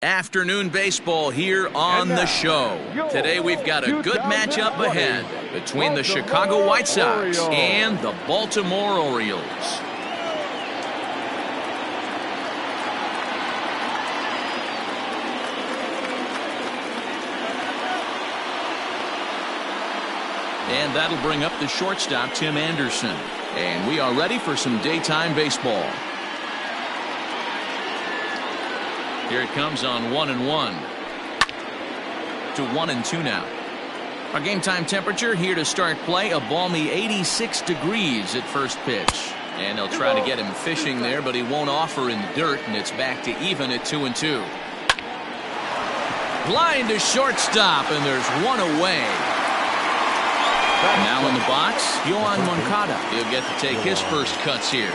Afternoon baseball here on the show. Today we've got a good matchup ahead between the Chicago White Sox and the Baltimore Orioles. And that'll bring up the shortstop, Tim Anderson. And we are ready for some daytime baseball. Here it comes on 1-1 to 1-2 now. Our game time temperature here to start play, a balmy 86 degrees at first pitch. And they'll try to get him fishing there, but he won't offer in the dirt, and it's back to even at 2-2. Line to shortstop, and there's one away. Now in the box, Yohan Moncada. He'll get to take his first cuts here.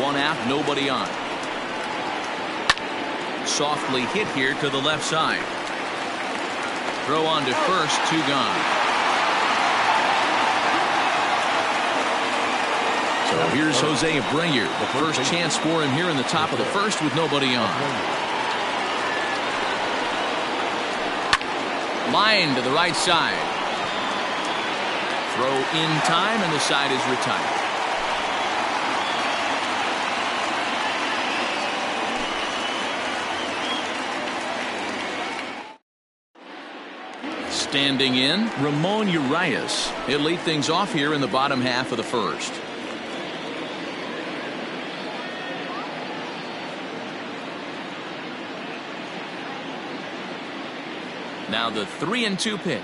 One out, nobody on. Softly hit here to the left side. Throw on to first, two gone. So here's Jose Abreu. The first chance for him here in the top of the first with nobody on. Line to the right side. Throw in time, and the side is retired. Standing in, Ramon Urias. He'll lead things off here in the bottom half of the first. Now the 3-2 pitch.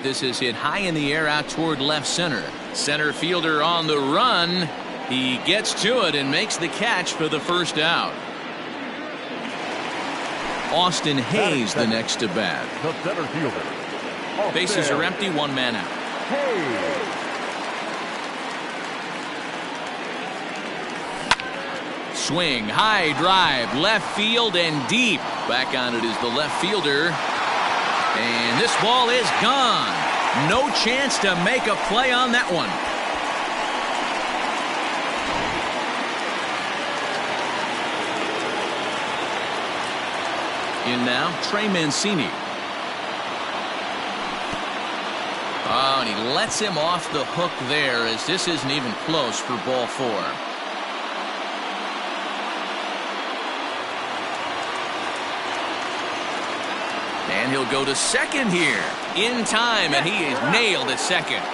This is hit high in the air out toward left center. Center fielder on the run. He gets to it and makes the catch for the first out. Austin Hayes the next to bat. The center fielder. Bases are empty, one man out. Swing, high drive, left field and deep. Back on it is the left fielder. And this ball is gone. No chance to make a play on that one. In now, Trey Mancini. Oh, and he lets him off the hook there, as this isn't even close for ball four. And he'll go to second here. In time, and he is nailed at second.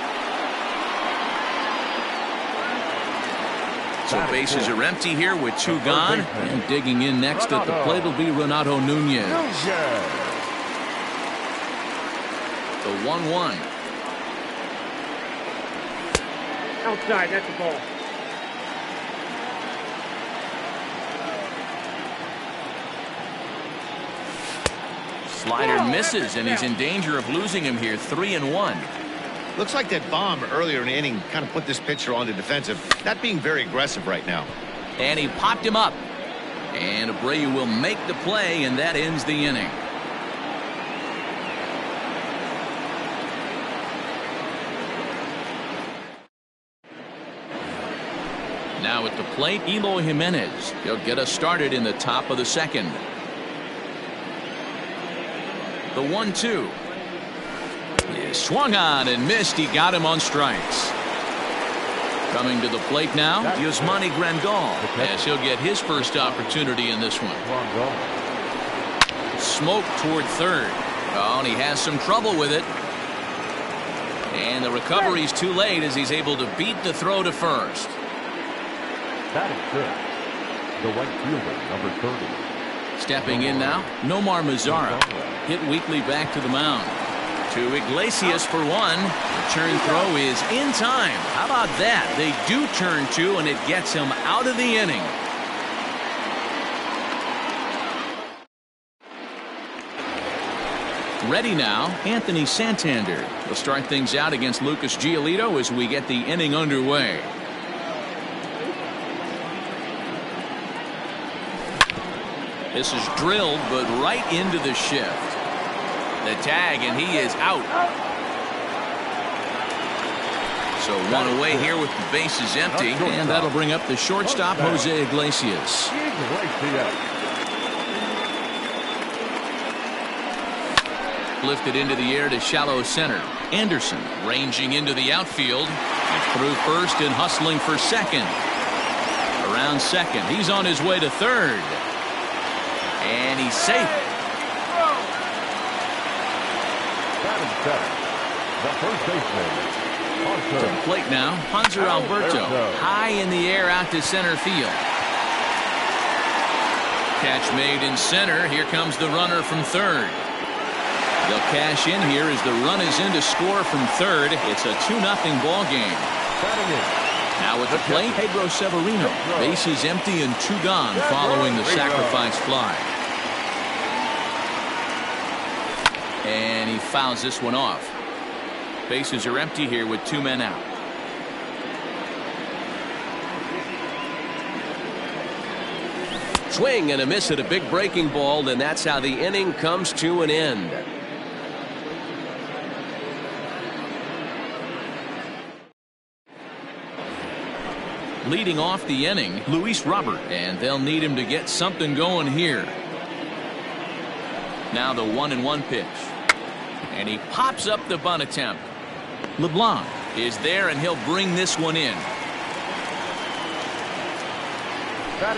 So bases are empty here with two gone. And digging in next at the plate will be Renato Nunez. The 1-1. Outside, that's a ball. Slider misses, and he's in danger of losing him here. 3-1. Looks like that bomb earlier in the inning kind of put this pitcher on the defensive, not being very aggressive right now. And he popped him up. And Abreu will make the play, and that ends the inning. Now at the plate, Eloy Jimenez. He'll get us started in the top of the second. The 1-2. Is swung on and missed. He got him on strikes. Coming to the plate now, Yasmani Grandal, as he'll get his first opportunity in this one. Smoke toward third. Oh, and he has some trouble with it. And the recovery's too late as he's able to beat the throw to first. That is good. The right fielder, number 30. Stepping in now, Nomar Mazara. Hit weakly back to the mound. To Iglesias for one. The turn throw is in time. How about that? They do turn two, and it gets him out of the inning. Ready now, Anthony Santander. He'll start things out against Lucas Giolito as we get the inning underway. This is drilled, but right into the shift. The tag, and he is out. So one away here with the bases empty, and that'll bring up the shortstop, Jose Iglesias. Lifted into the air to shallow center. Anderson ranging into the outfield. Through first and hustling for second. Around second. He's on his way to third. And he's safe. Batting center, the first baseman, To the plate now, Hunter Alberto. High in the air out to center field. Catch made in center. Here comes the runner from third. They'll cash in here as the run is in to score from third. It's a 2-0 ball game. Now at the plate, Pedro Severino. Bases empty and 2 gone following the sacrifice fly. And he fouls this one off. Bases are empty here with 2 men out. Swing and a miss at a big breaking ball, and that's how the inning comes to an end. Leading off the inning, Luis Robert, and they'll need him to get something going here. Now the 1-1 pitch. And he pops up the bunt attempt. LeBlanc is there, and he'll bring this one in.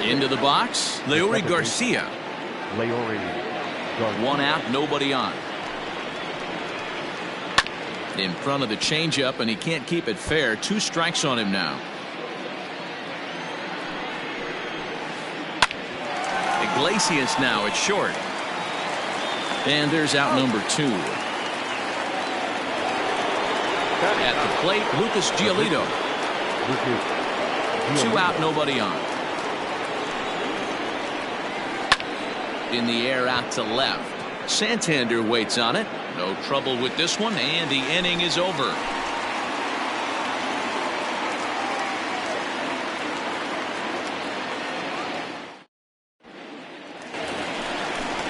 Into the box, Leury Garcia. 1 out, nobody on. In front of the changeup, and he can't keep it fair. 2 strikes on him now. Iglesias now at short. And there's out number 2. At the plate, Lucas Giolito. 2 out, nobody on. In the air out to left. Santander waits on it. No trouble with this one, and the inning is over.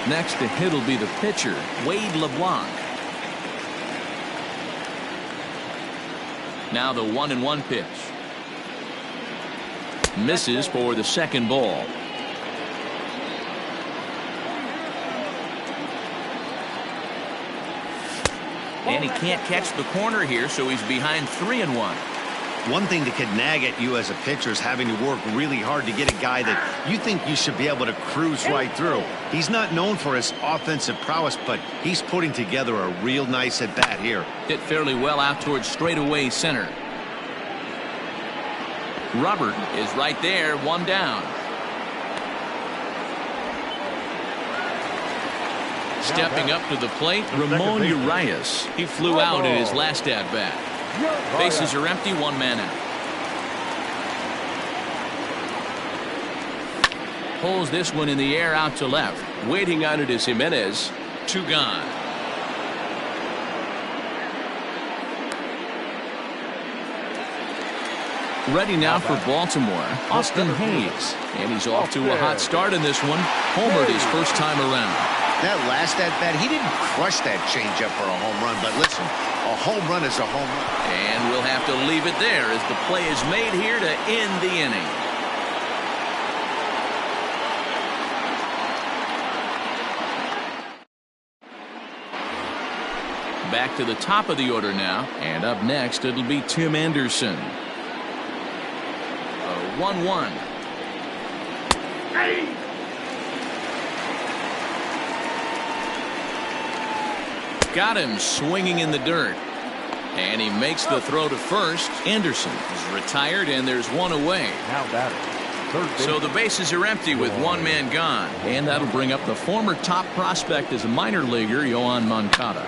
Next to hit will be the pitcher, Wade LeBlanc. Now the 1-1 pitch. Misses for the second ball. And he can't catch the corner here, so he's behind 3-1. One thing that could nag at you as a pitcher is having to work really hard to get a guy that you think you should be able to cruise right through. He's not known for his offensive prowess, but he's putting together a real nice at-bat here. Hit fairly well out towards straightaway center. Robert is right there, 1 down. Stepping up to the plate, Ramon Urias. He flew out in his last at-bat. Bases are empty, 1 man out. Pulls this one in the air out to left. Waiting on it is Jimenez. 2 gone. Ready now for Baltimore, Austin Hayes. And he's off to a hot start in this one. Homered his first time around. That last at-bat, he didn't crush that changeup for a home run, but listen, a home run is a home run. And we'll have to leave it there as the play is made here to end the inning. Back to the top of the order now, and up next it'll be Tim Anderson. 1-1. Got him swinging in the dirt. And he makes the throw to first. Anderson is retired, and there's 1 away. Now batting. So the bases are empty with 1 man gone. And that'll bring up the former top prospect as a minor leaguer, Yohan Moncada.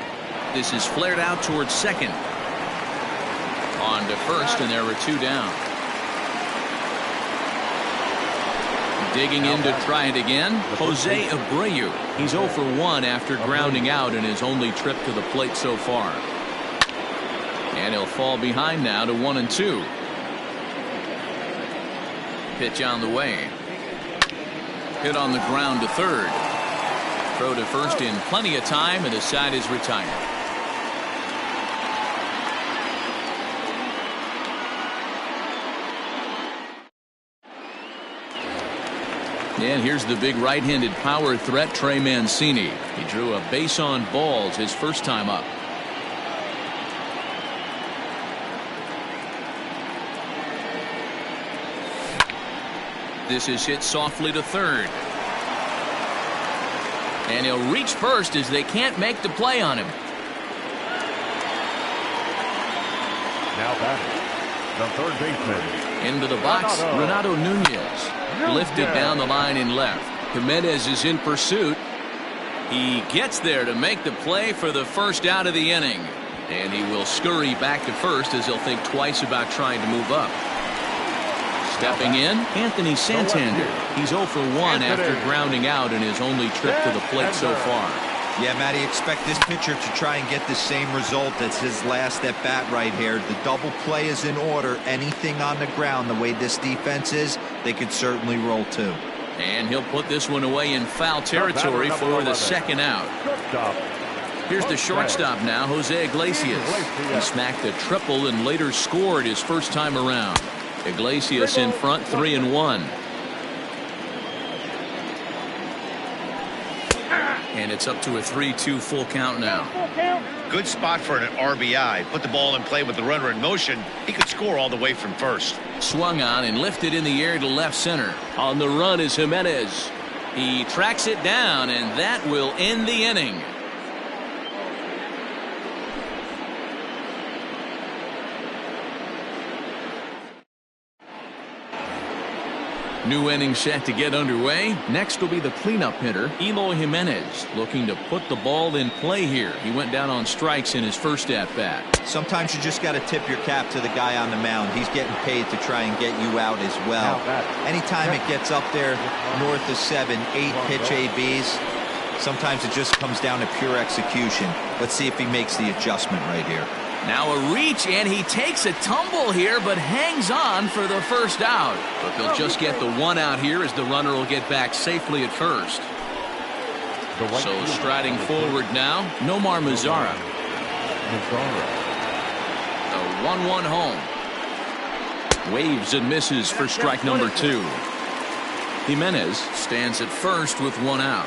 This is flared out towards second. On to first, and there were 2 down. Digging in to try it again, Jose Abreu. He's 0 for 1 after grounding out in his only trip to the plate so far. And he'll fall behind now to 1-2. Pitch on the way. Hit on the ground to third. Throw to first in plenty of time, and the side is retired. And here's the big right-handed power threat, Trey Mancini. He drew a base on balls his first time up. This is hit softly to third. And he'll reach first as they can't make the play on him. Now batting, the third baseman. Into the box, Renato Nunez. Lifted down the line in left. Jimenez is in pursuit. He gets there to make the play for the first out of the inning. And he will scurry back to first as he'll think twice about trying to move up. Stepping in, Anthony Santander. He's 0 for 1 after grounding out in his only trip to the plate so far. Yeah, Matty, expect this pitcher to try and get the same result as his last at bat right here. The double play is in order. Anything on the ground, the way this defense is, they could certainly roll too. And he'll put this one away in foul territory for the second out. Here's the shortstop now, Jose Iglesias. He smacked a triple and later scored his first time around. Iglesias in front, 3-1. And it's up to a 3-2 full count now. Good spot for an RBI. Put the ball in play with the runner in motion. He could score all the way from first. Swung on and lifted in the air to left center. On the run is Jimenez. He tracks it down, and that will end the inning. New inning set to get underway. Next will be the cleanup hitter, Eloy Jimenez, looking to put the ball in play here. He went down on strikes in his first at-bat. Sometimes you just got to tip your cap to the guy on the mound. He's getting paid to try and get you out as well. Anytime it gets up there north of 7, 8 pitch ABs, sometimes it just comes down to pure execution. Let's see if he makes the adjustment right here. Now a reach, and he takes a tumble here, but hangs on for the first out. But they'll just get the one out here as the runner will get back safely at first. So striding forward now, Nomar Mazara. The 1-1 home. Waves and misses for strike number 2. Jimenez stands at first with one out.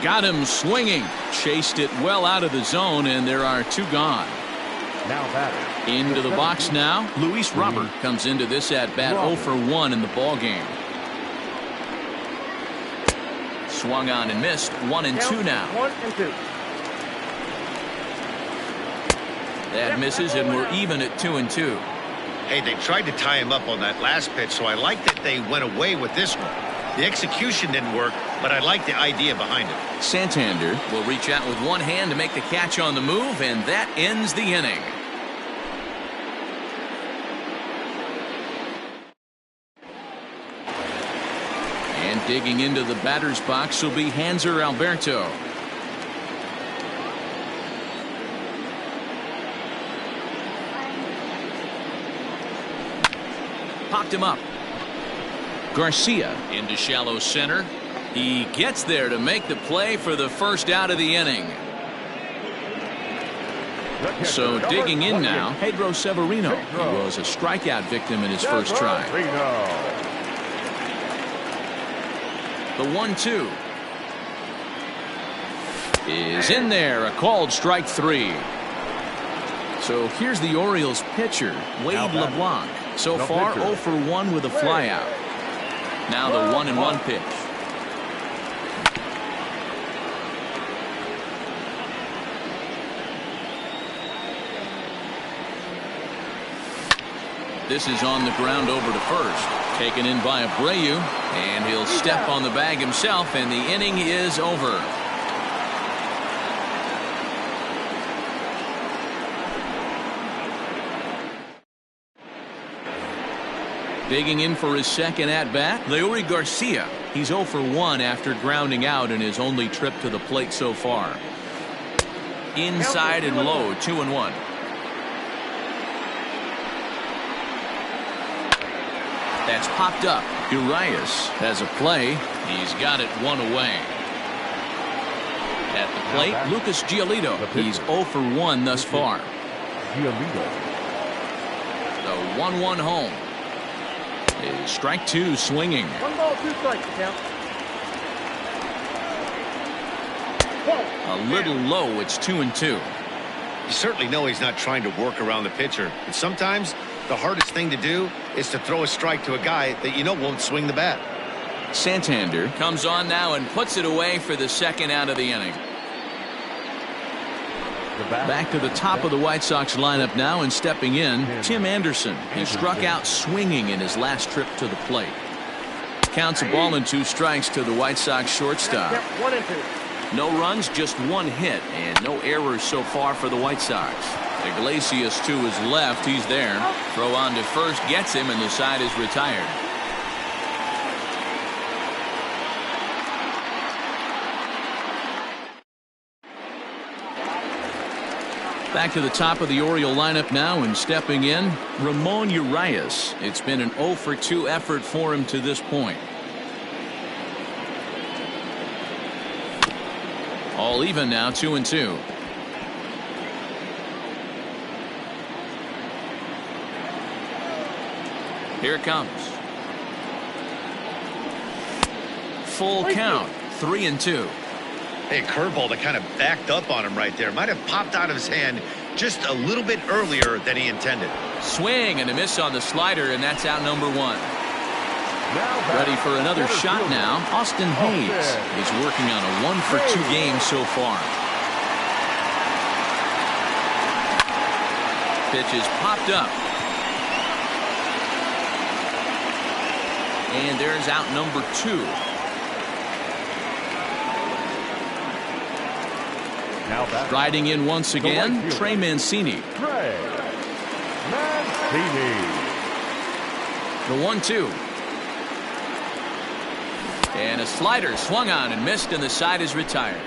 Got him swinging. Chased it well out of the zone, and there are 2 gone. Now batting. Into the box now, Luis Robert comes into this at-bat 0 for 1 in the ball game. Swung on and missed. 1-2 now. 1-2. That misses, and we're even at 2-2. Hey, they tried to tie him up on that last pitch, so I like that they went away with this one. The execution didn't work, but I like the idea behind it. Santander will reach out with one hand to make the catch on the move, and that ends the inning. And digging into the batter's box will be Hanser Alberto. Popped him up. Garcia into shallow center. He gets there to make the play for the first out of the inning. So digging in now, Pedro Severino. He was a strikeout victim in his first try. The 1-2 is in there, a called strike 3. So here's the Orioles pitcher, Wade LeBlanc. So far 0 for 1 with a flyout. Now the 1-1 pitch. This is on the ground over to first. Taken in by Abreu, and he'll step on the bag himself, and the inning is over. Digging in for his second at-bat, Leury Garcia. He's 0 for 1 after grounding out in his only trip to the plate so far. Inside and low, 2-1. That's popped up. Urias has a play. He's got it one away. At the plate, Lucas Giolito. He's 0 for 1 thus far. The 1-1 home. Strike two, swinging. 1 ball, 2 strikes, count. A little low. It's 2-2. You certainly know he's not trying to work around the pitcher. And sometimes the hardest thing to do is to throw a strike to a guy that you know won't swing the bat. Santander comes on now and puts it away for the second out of the inning. Back to the top of the White Sox lineup now, and stepping in, Tim Anderson. He struck out swinging in his last trip to the plate. Counts a ball and 2 strikes to the White Sox shortstop. 1 and 2. No runs, just 1 hit, and no errors so far for the White Sox. Iglesias to his left. He's there. Throw on to first gets him, and the side is retired. Back to the top of the Oriole lineup now, and stepping in, Ramon Urias. It's been an 0-for-2 effort for him to this point. All even now, 2-2. Here it comes. Full count, 3-2. Hey, curveball that kind of backed up on him right there. Might have popped out of his hand just a little bit earlier than he intended. Swing and a miss on the slider, and that's out number 1. Ready for another shot now. Austin Hayes is working on a 1-for-2 game so far. Pitch is popped up. And there's out number 2. Riding in once again, Trey Mancini. The 1-2. And a slider swung on and missed, and the side is retired.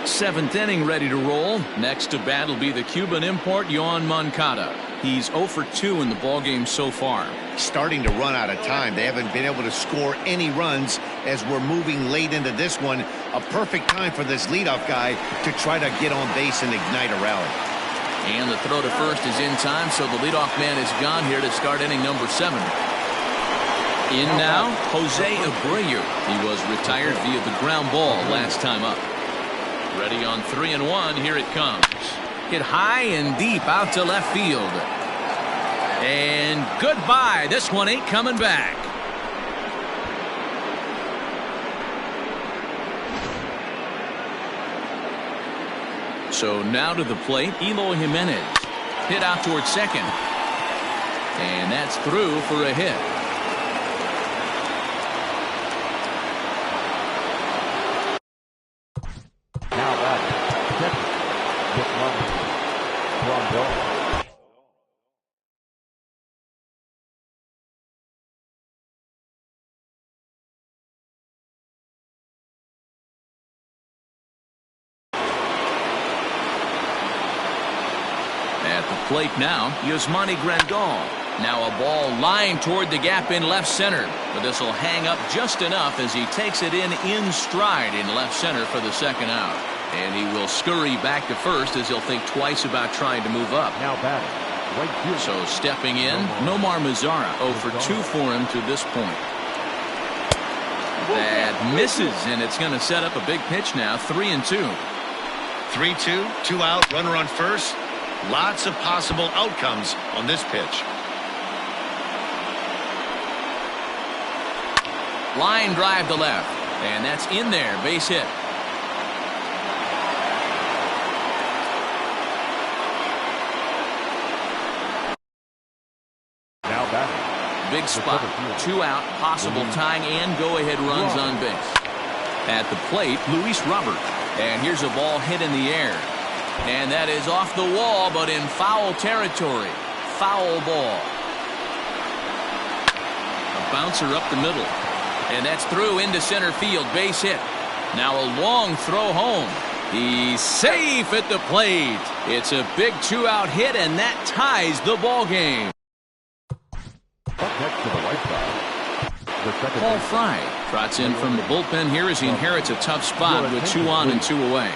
Seventh inning ready to roll. Next to bat will be the Cuban import, Yoan Moncada. He's 0-for-2 in the ballgame so far. Starting to run out of time. They haven't been able to score any runs as we're moving late into this one. A perfect time for this leadoff guy to try to get on base and ignite a rally. And the throw to first is in time, so the leadoff man is gone here to start inning number 7. In now, Jose Abreu. He was retired via the ground ball last time up. Ready on 3-1. Here it comes. Hit high and deep out to left field. And goodbye. This one ain't coming back. So now to the plate, Eloy Jimenez. Hit out towards second. And that's through for a hit. Plate now, Yasmani Grandal. Now a ball lined toward the gap in left center, but this will hang up just enough as he takes it in stride in left center for the second out. And he will scurry back to first as he'll think twice about trying to move up. Now batting, right field. So stepping in, Nomar Mazara, 0-for-2 for him to this point. That misses, and it's going to set up a big pitch now, 3-2. 3-2, 2 out, runner on first. Lots of possible outcomes on this pitch. Line drive to left, and that's in there, base hit. Now batting. Big spot, 2 out, possible tying and go-ahead runs on base. At the plate, Luis Robert, and here's a ball hit in the air. And that is off the wall, but in foul territory. Foul ball. A bouncer up the middle. And that's through into center field. Base hit. Now a long throw home. He's safe at the plate. It's a big 2-out hit, and that ties the ball game. Up next to the right side, the second Paul baseman. Fry trots in from the bullpen here as he inherits a tough spot with 2 on and 2 away.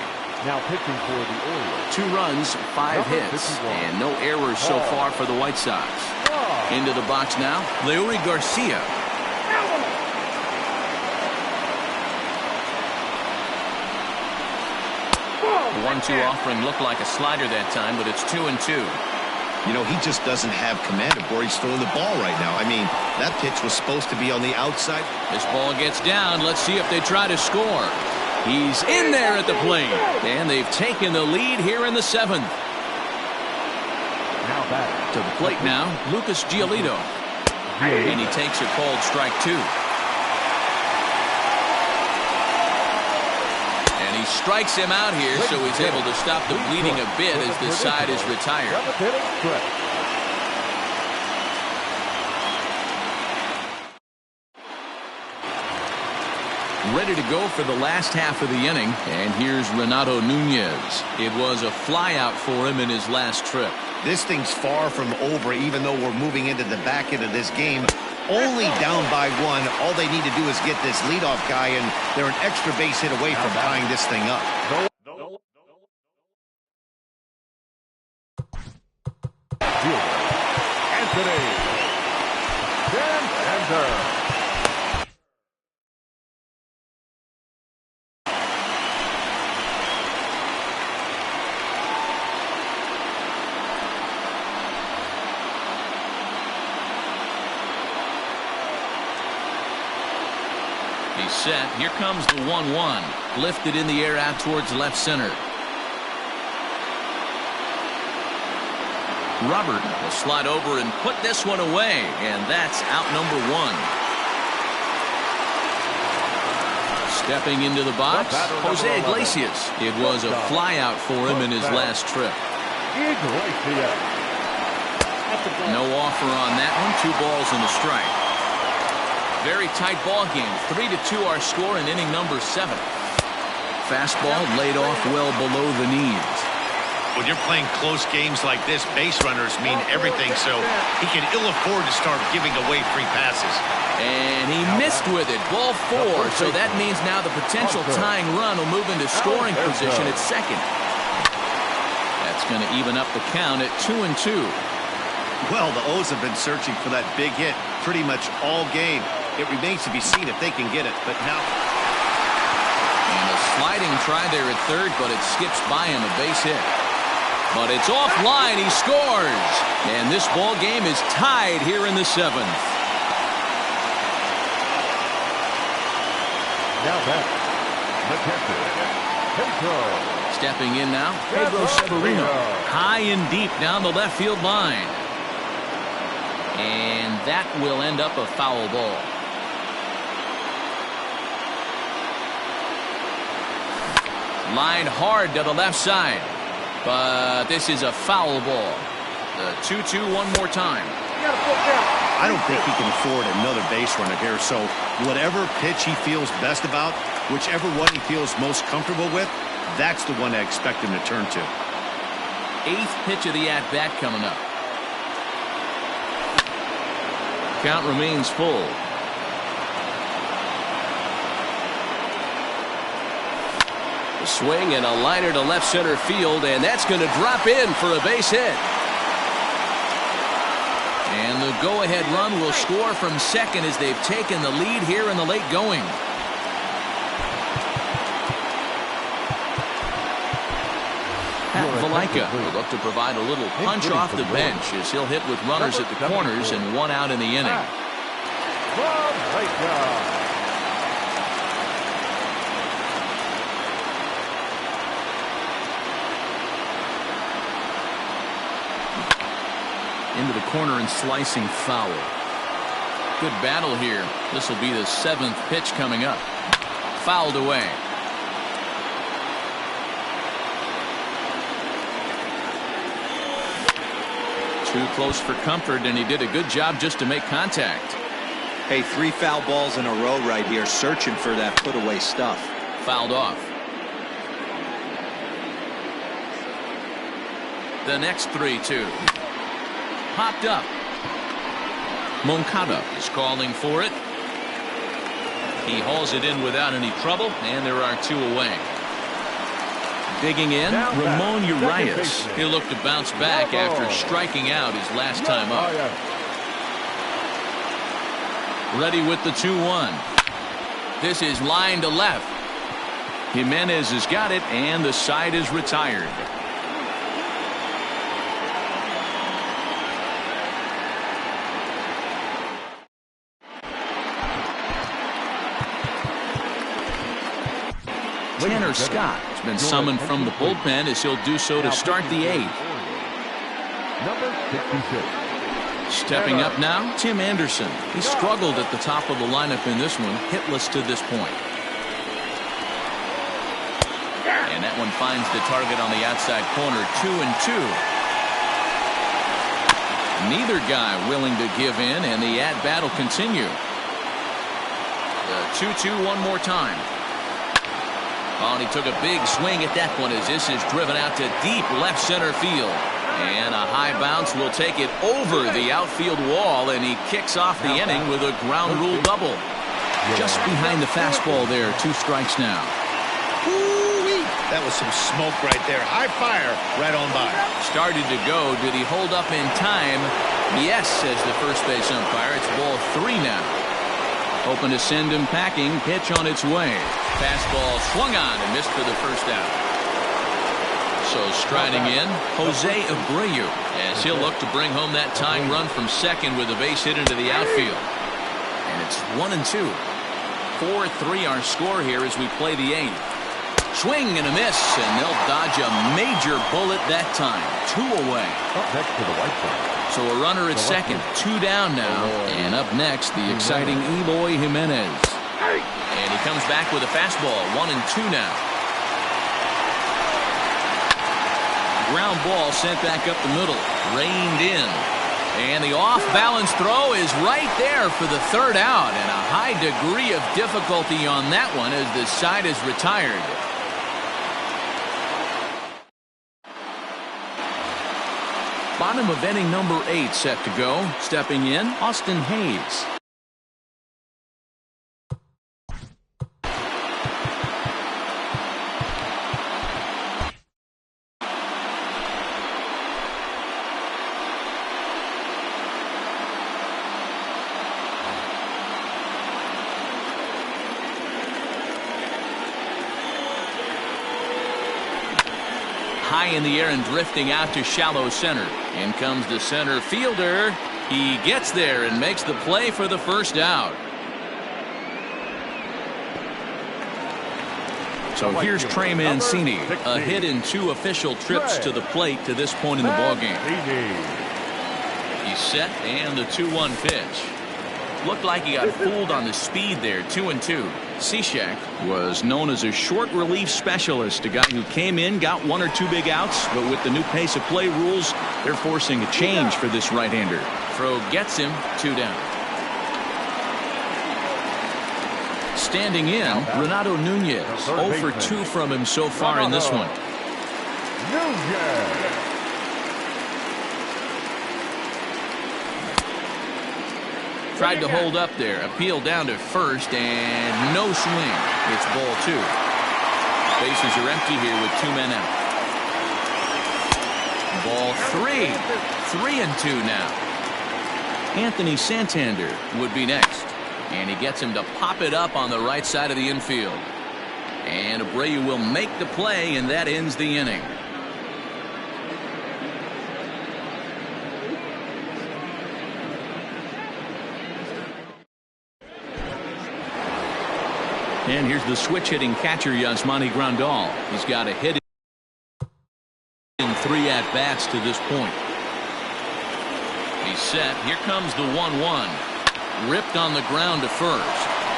Now pitching for the Orioles. 2 runs, 5 Number hits, 51. and no errors so far for the White Sox. Into the box now, Leury Garcia. The 1-2 offering looked like a slider that time, but it's 2-2. You know, he just doesn't have command of where he's throwing the ball right now. I mean, that pitch was supposed to be on the outside. This ball gets down. Let's see if they try to score. He's in there at the plate, and they've taken the lead here in the 7th. Now back To the plate now, Lucas Giolito. And he takes a called strike 2. And he strikes him out here, so he's able to stop the bleeding a bit as this side is retired. Seventh inning stretch. Ready to go for the last half of the inning, and here's Renato Nunez. It was a flyout for him in his last trip. This thing's far from over, even though we're moving into the back end of this game. Only down by 1. All they need to do is get this leadoff guy, and they're an extra base hit away from tying this thing up. Anthony. Enter. He's set. Here comes the 1-1. Lifted in the air out towards left center. Robert will slide over and put this one away, and that's out number 1. Stepping into the box, Jose Iglesias. It was a flyout for him in his last trip. Iglesias. No offer on that one. 2 balls and a strike. Very tight ball game. 3-2 our score in inning number 7. Fastball laid off well below the knees. When you're playing close games like this, base runners mean everything, so he can ill afford to start giving away free passes. And he missed with it. Ball 4, so that means now the potential tying run will move into scoring position at second. That's going to even up the count at 2-2. Well, the O's have been searching for that big hit pretty much all game. It remains to be seen if they can get it, but now... And a sliding try there at third, but it skips by him, a base hit. But it's offline. He scores. And this ball game is tied here in the 7th. Now back. Pedro. Stepping in now, Pedro Severino. High and deep down the left field line. And that will end up a foul ball. Lined hard to the left side. But this is a foul ball. The 2-2 one more time. I don't think he can afford another base runner here, so whatever pitch he feels best about, whichever one he feels most comfortable with, that's the one I expect him to turn to. 8th pitch of the at-bat coming up. Count remains full. A swing and a liner to left center field, and that's going to drop in for a base hit. And the go-ahead run will score from second as they've taken the lead here in the late going. Pat Valaika will look to provide a little punch off the bench as he'll hit with runners at the corners and 1 out in the inning. Into the corner and slicing foul. Good battle here. This will be the 7th pitch coming up. Fouled away. Too close for comfort, and he did a good job just to make contact. Hey, 3 foul balls in a row right here, searching for that put-away stuff. Fouled off. The next 3-2. Popped up. Moncada is calling for it. He hauls it in without any trouble, and there are 2 away. Digging in, Ramon Urias. He'll look to bounce back after striking out his last time up. Ready with the 2-1. This is line to left. Jimenez has got it, and the side is retired. Tanner Scott has been summoned from the bullpen as he'll do so to start the 8th. Number 66. Stepping up now, Tim Anderson. He struggled at the top of the lineup in this one, hitless to this point. And that one finds the target on the outside corner, 2-2. Neither guy willing to give in, and the at-bat will continue. The 2-2 one more time. Oh, and he took a big swing at that one as this is driven out to deep left center field. And a high bounce will take it over the outfield wall, and he kicks off the inning with a ground rule double. Just behind the fastball there, 2 strikes now. Ooh-wee. That was some smoke right there. High fire right on by. Started to go. Did he hold up in time? Yes, says the first base umpire. It's ball 3 now. Hoping to send him packing. Pitch on its way. Fastball swung on and missed for the first out. So striding in, Jose Abreu, as he'll look to bring home that tying run from second with a base hit into the outfield. And it's 1-2. 4-3 our score here as we play the 8th. Swing and a miss, and they'll dodge a major bullet that time. 2 away. Up next to the White Sox. So a runner at second, 2 down now. And up next, the exciting Eloy Jimenez. And he comes back with a fastball, 1-2 now. Ground ball sent back up the middle, reined in. And the off-balance throw is right there for the 3rd out. And a high degree of difficulty on that one as the side is retired. Bottom of inning number 8 set to go. Stepping in, Austin Hayes. High in the air and drifting out to shallow center. In comes the center fielder. He gets there and makes the play for the first out. So here's Trey Mancini, a hit in 2 official trips to the plate to this point in the ballgame. He's set, and the 2-1 pitch. Looked like he got fooled on the speed there, 2-2. Cishek was known as a short relief specialist, a guy who came in, got 1 or 2 big outs, but with the new pace of play rules, they're forcing a change for this right-hander. Throw gets him, 2 down. Standing in, Renato Nunez, 0 for 2 from him so far in this one. Tried to hold up there, appeal down to first, and no swing. It's ball 2. Bases are empty here with 2 men out. Ball 3. 3-2 now. Anthony Santander would be next. And he gets him to pop it up on the right side of the infield. And Abreu will make the play, and that ends the inning. And here's the switch-hitting catcher, Yasmani Grandal. He's got a hit in 3 at-bats to this point. He's set. Here comes the 1-1. Ripped on the ground to first.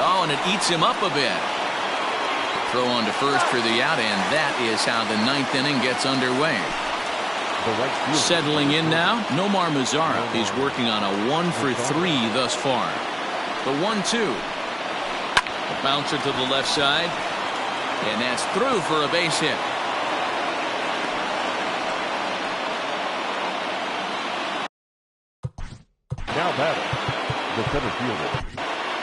Oh, and it eats him up a bit. Throw on to first for the out, and that is how the 9th inning gets underway. Settling in now, Nomar Mazara. He's working on a 1 for 3 thus far. The 1-2. A bouncer to the left side, and that's through for a base hit. Now batting, the center fielder,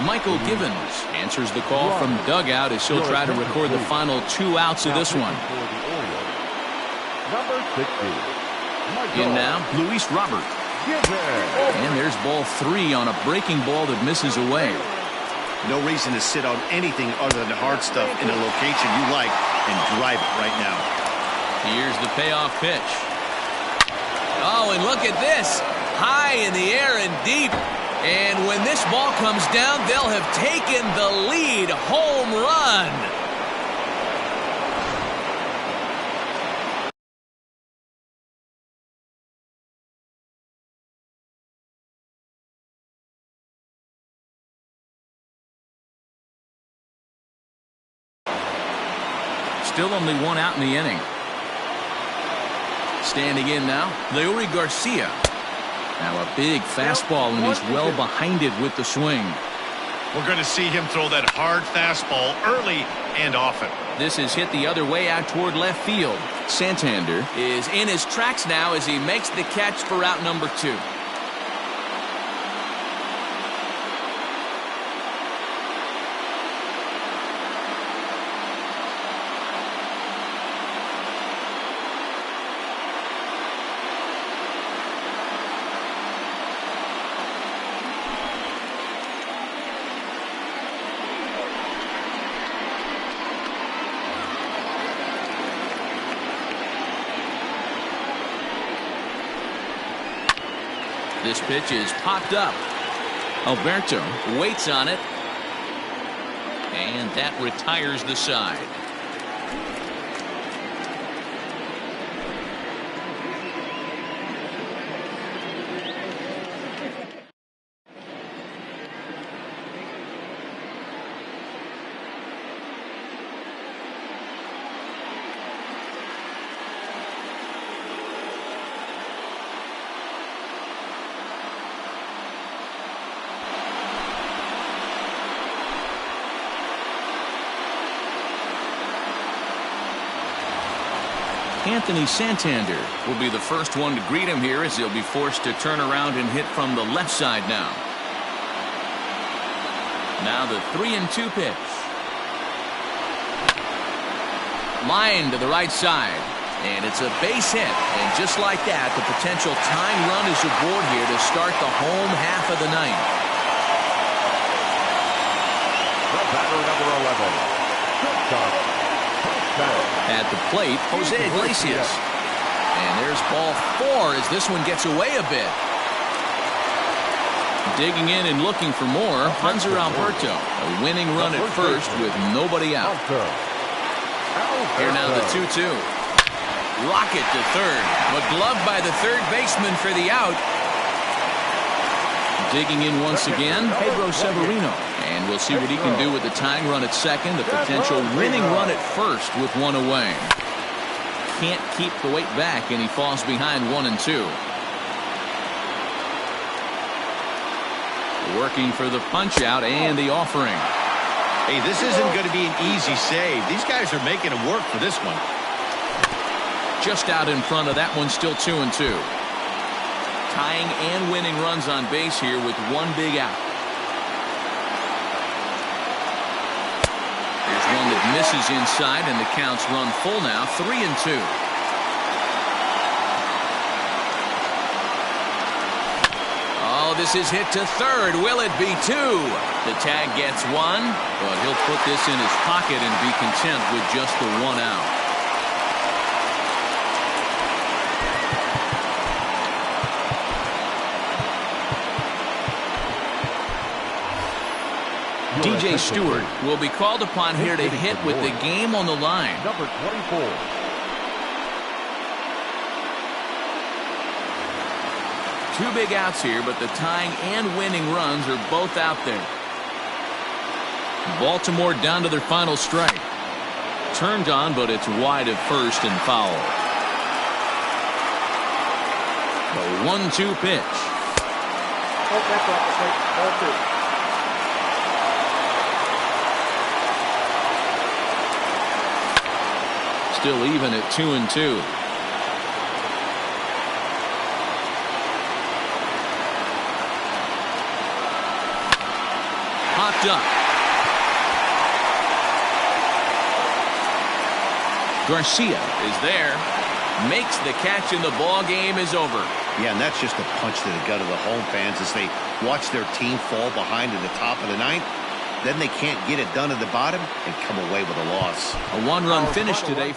Michael Givens answers the call from dugout as he'll try to record the final 2 outs of this one. Number 60. In now, Luis Robert. And there's ball 3 on a breaking ball that misses away. No reason to sit on anything other than hard stuff in a location you like and drive it right now. Here's the payoff pitch. Oh, and look at this. High in the air and deep. And when this ball comes down, they'll have taken the lead. Home run. Still only 1 out in the inning. Standing in now, Leury Garcia. Now a big fastball, and he's well behind it with the swing. We're going to see him throw that hard fastball early and often. This is hit the other way out toward left field. Santander is in his tracks now as he makes the catch for out number 2. This pitch is popped up. Alberto waits on it. And that retires the side. Anthony Santander will be the first one to greet him here as he'll be forced to turn around and hit from the left side now. Now the 3-2 pitch. Line to the right side. And it's a base hit. And just like that, the potential tying run is aboard here to start the home half of the ninth. The batter, number 11. At the plate, Jose Iglesias. And there's ball 4 as this one gets away a bit. Digging in and looking for more, Hanser Alberto. A winning run at first with nobody out. Here now the 2-2. Rocket to third, but gloved by the third baseman for the out. Digging in once again, Pedro Severino. And we'll see what he can do with the tying run at second, a potential winning run at first with 1 away. Can't keep the weight back, and he falls behind 1 and 2. Working for the punch out and the offering. Hey, this isn't going to be an easy save. These guys are making him work for this one. Just out in front of that one, still 2 and 2. Tying and winning runs on base here with 1 big out. Here's one that misses inside, and the counts run full now, 3 and 2. Oh, this is hit to third. Will it be 2? The tag gets 1, but he'll put this in his pocket and be content with just the 1 out. DJ Stewart will be called upon here to hit with the game on the line. Number 24. Two big outs here, but the tying and winning runs are both out there. Baltimore down to their final strike. Turned on, but it's wide at first and foul. The 1-2 pitch. Oh, that's off the plate. Ball 2. Still even at 2 and 2. Hot scooped up. Garcia is there. Makes the catch, and the ball game is over. Yeah, and that's just a punch to the gut of the home fans as they watch their team fall behind in the top of the ninth. Then they can't get it done at the bottom and come away with a loss. A one-run finish today.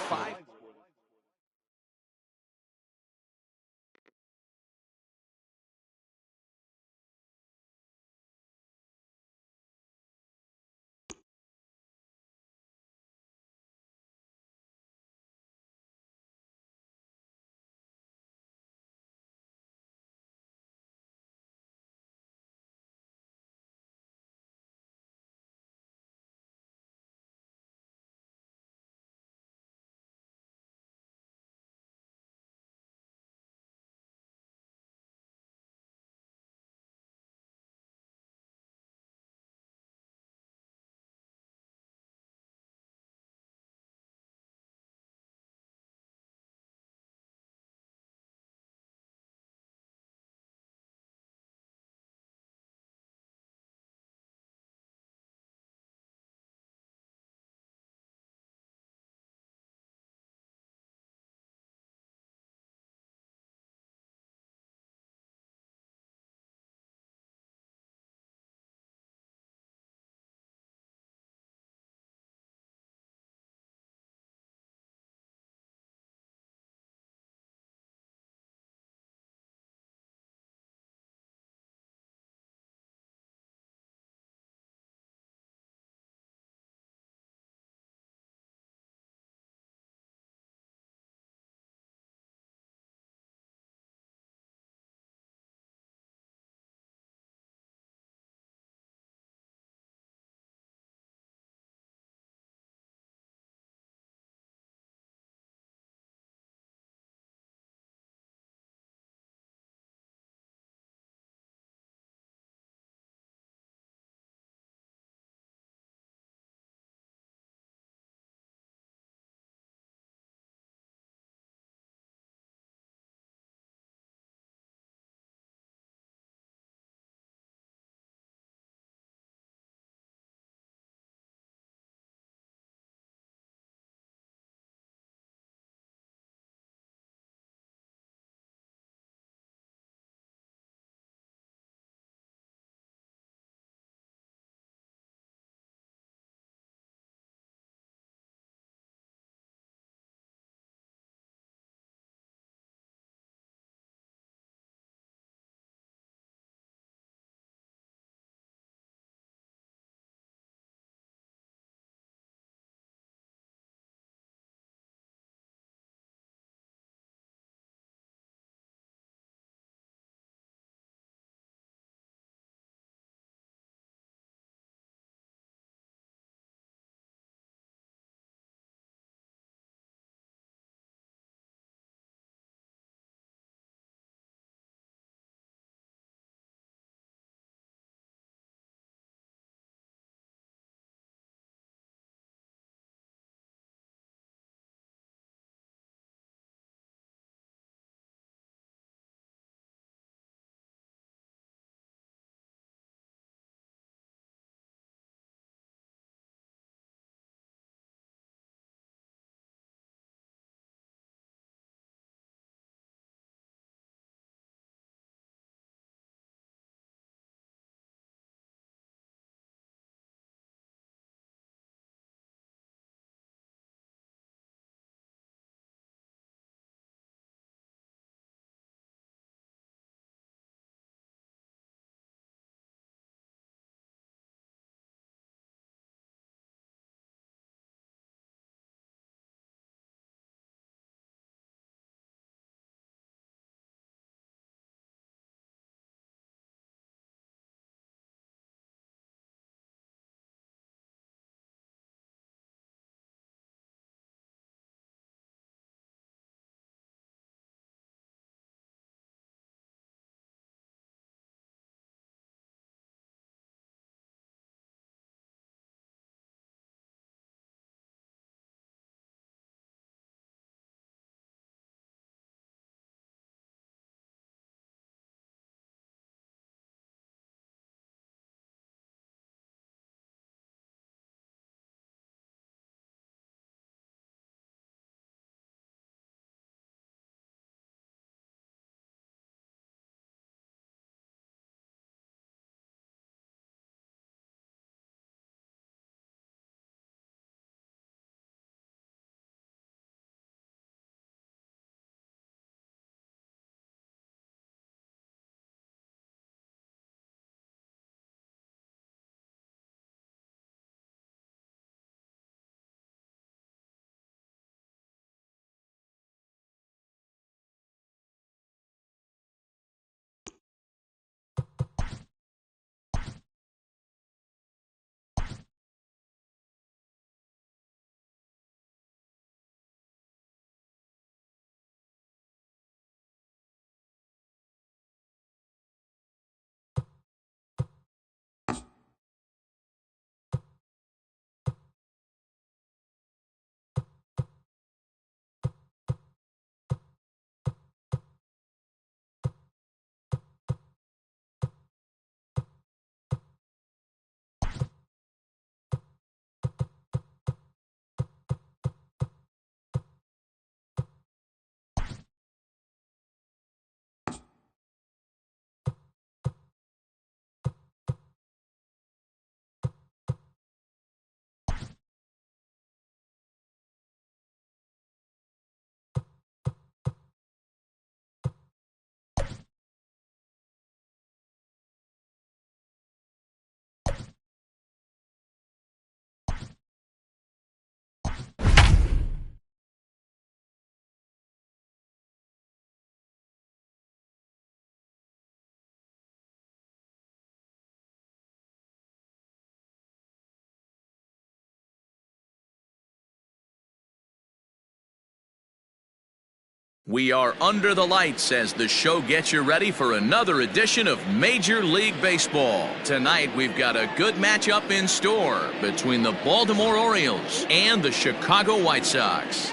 We are under the lights as the show gets you ready for another edition of Major League Baseball. Tonight, we've got a good matchup in store between the Baltimore Orioles and the Chicago White Sox.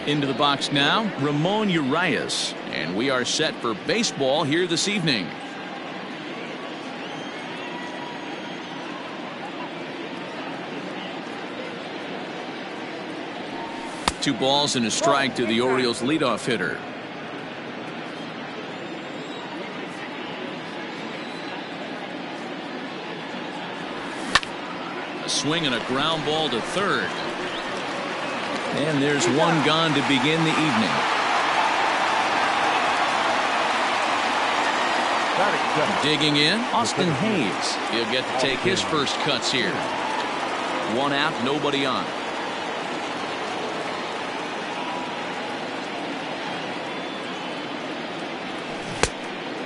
Into the box now, Ramon Urias, and we are set for baseball here this evening. Two balls and a strike to the Orioles leadoff hitter. A swing and a ground ball to third. And there's one gone to begin the evening. Digging in, Austin Hayes. He'll get to take his first cuts here. One out, nobody on.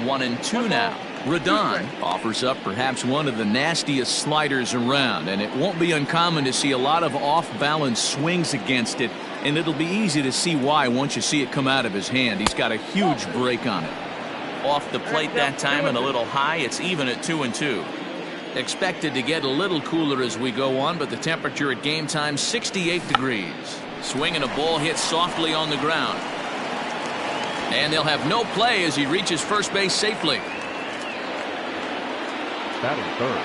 One and two now. Rodon offers up perhaps one of the nastiest sliders around, and it won't be uncommon to see a lot of off-balance swings against it, and it'll be easy to see why once you see it come out of his hand. He's got a huge break on it. Off the plate that time and a little high. It's even at 2-2. Expected to get a little cooler as we go on, but the temperature at game time 68 degrees. Swing and a ball hit softly on the ground. And they'll have no play as he reaches first base safely. Batting third,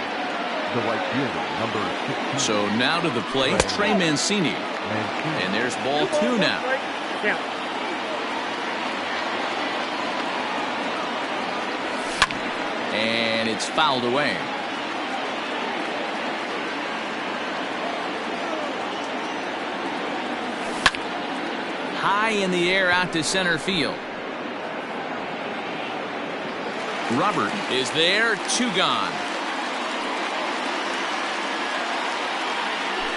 the right fielder, number 16. So now to the plate, Trey Mancini. And there's ball two now. And it's fouled away. High in the air out to center field. Robert is there, two gone.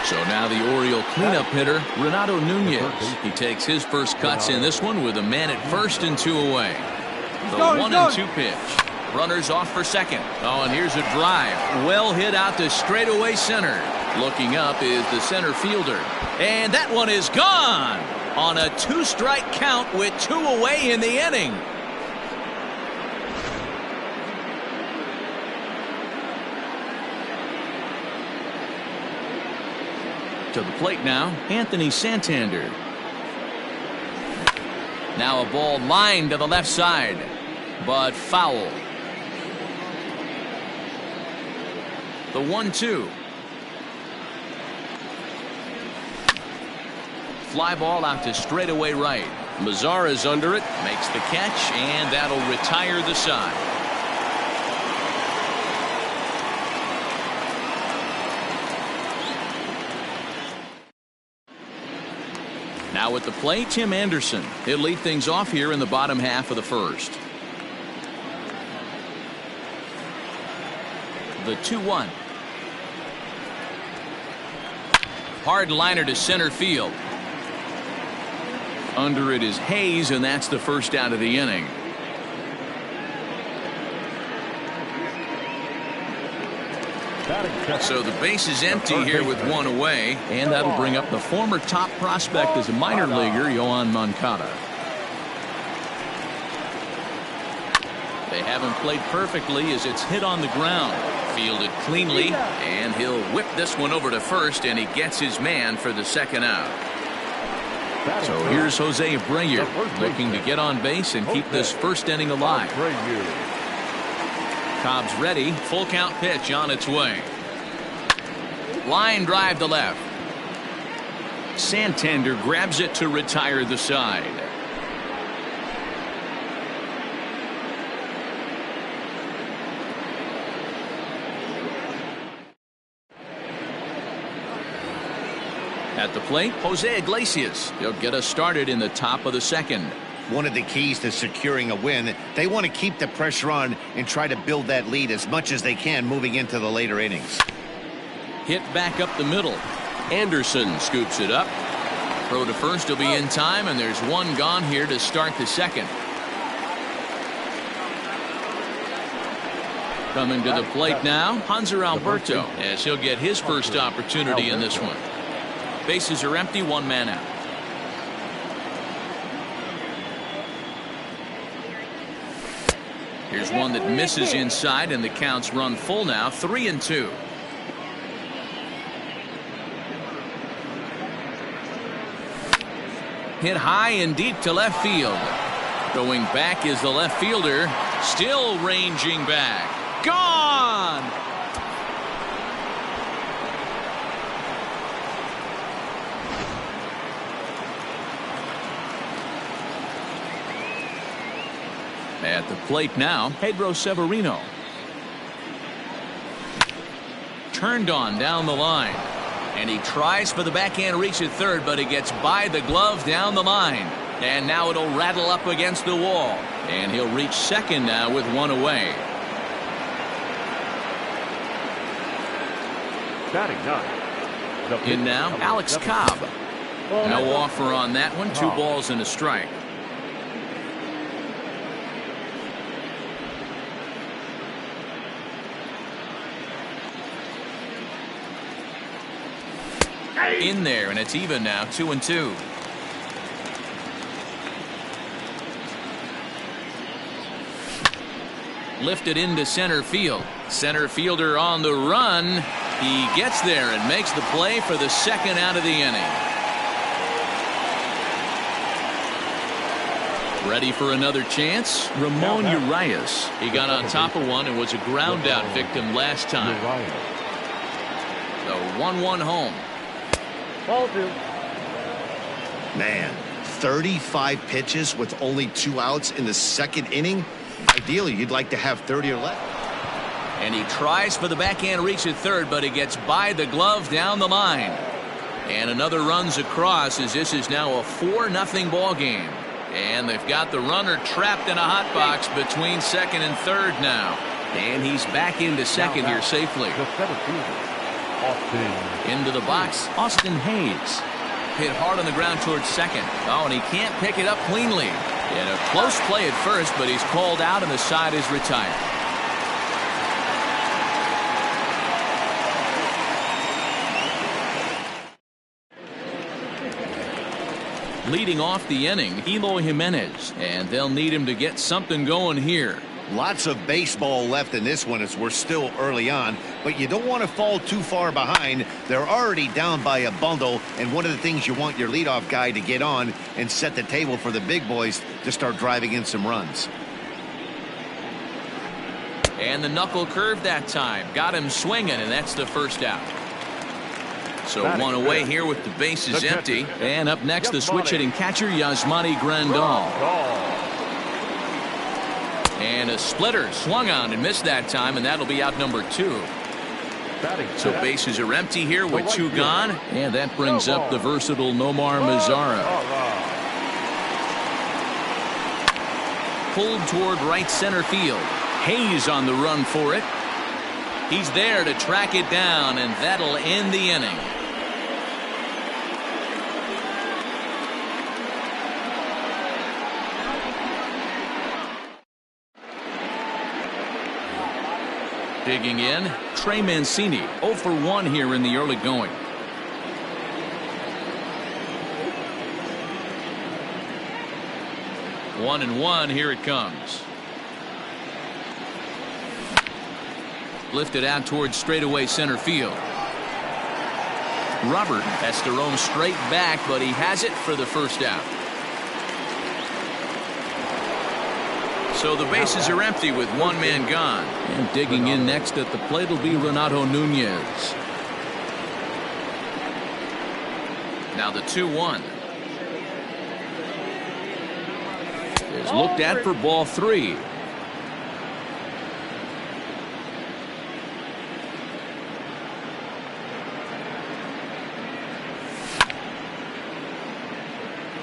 So now the Oriole cleanup hitter, Renato Nunez. He takes his first cuts in this one with a man at first and two away. The 1-2 pitch. Runners off for second. Oh, and here's a drive. Well hit out to straightaway center. Looking up is the center fielder. And that one is gone on a two-strike count with two away in the inning. To the plate now, Anthony Santander. Now a ball lined to the left side, but foul. The 1-2. Fly ball out to straightaway right. Mazzara's under it, makes the catch, and that'll retire the side. Now at the plate, Tim Anderson. He'll lead things off here in the bottom half of the first. The 2-1. Hard liner to center field. Under it is Hayes, and that's the first out of the inning. So the base is empty here with one away, and that'll bring up the former top prospect as a minor leaguer, Yoan Moncada. They haven't played perfectly as it's hit on the ground. Fielded cleanly, and he'll whip this one over to first, and he gets his man for the second out. So here's Jose Abreu looking to get on base and keep this first inning alive. Cobb's ready. Full count pitch on its way. Line drive to left. Santander grabs it to retire the side. At the plate, Jose Iglesias. He'll get us started in the top of the second. One of the keys to securing a win, they want to keep the pressure on and try to build that lead as much as they can moving into the later innings. Hit back up the middle. Anderson scoops it up. Throw to first will be in time, and there's one gone here to start the second. Coming to the plate now, Hanser Alberto, as he'll get his first opportunity in this one. Bases are empty, one man out. Here's one that misses inside, and the count's run full now, 3-2. Hit high and deep to left field. Going back is the left fielder, still ranging back. Gone! At the plate now, Pedro Severino. Turned on down the line. And he tries for the backhand reach at third, but he gets by the glove down the line. And now it'll rattle up against the wall. And he'll reach second now with one away. Batting ninth. In now, Alex Cobb. No offer on that one. 2 balls and a strike. In there, and it's even now, 2-2. Lifted into center field. Center fielder on the run. He gets there and makes the play for the second out of the inning. Ready for another chance? Ramon Urias. He got on top of one and was a ground out victim last time. The 1-1 home. Ball 2. Man, 35 pitches with only 2 outs in the second inning. Ideally, you'd like to have 30 or less. And he tries for the backhand reach at third, but he gets by the glove down the line. And another runs across, as this is now a 4-0 ball game. And they've got the runner trapped in a hot box between second and third now. And he's back into second here safely. Into the box, Austin Hayes. Hit hard on the ground towards second. Oh, and he can't pick it up cleanly. In a close play at first, but he's called out and the side is retired. Leading off the inning, Eloy Jimenez, and they'll need him to get something going here. Lots of baseball left in this one as we're still early on, but you don't want to fall too far behind. They're already down by a bundle, and one of the things you want your leadoff guy to get on and set the table for the big boys to start driving in some runs. And the knuckle curve that time. Got him swinging, and that's the first out. So one away here with the bases empty. And up next, the switch-hitting catcher, Yasmani Grandal. And a splitter swung on and missed that time, and that'll be out number 2. So bases are empty here with 2 gone. And that brings up the versatile Nomar Mazara. Pulled toward right center field. Hayes on the run for it. He's there to track it down, and that'll end the inning. Digging in, Trey Mancini, 0 for 1 here in the early going. One and one, here it comes. Lifted out towards straightaway center field. Robert has to roam straight back, but he has it for the first out. So the bases are empty with 1 man gone. And digging in next at the plate will be Renato Nunez. Now the 2-1. Is looked at for ball 3.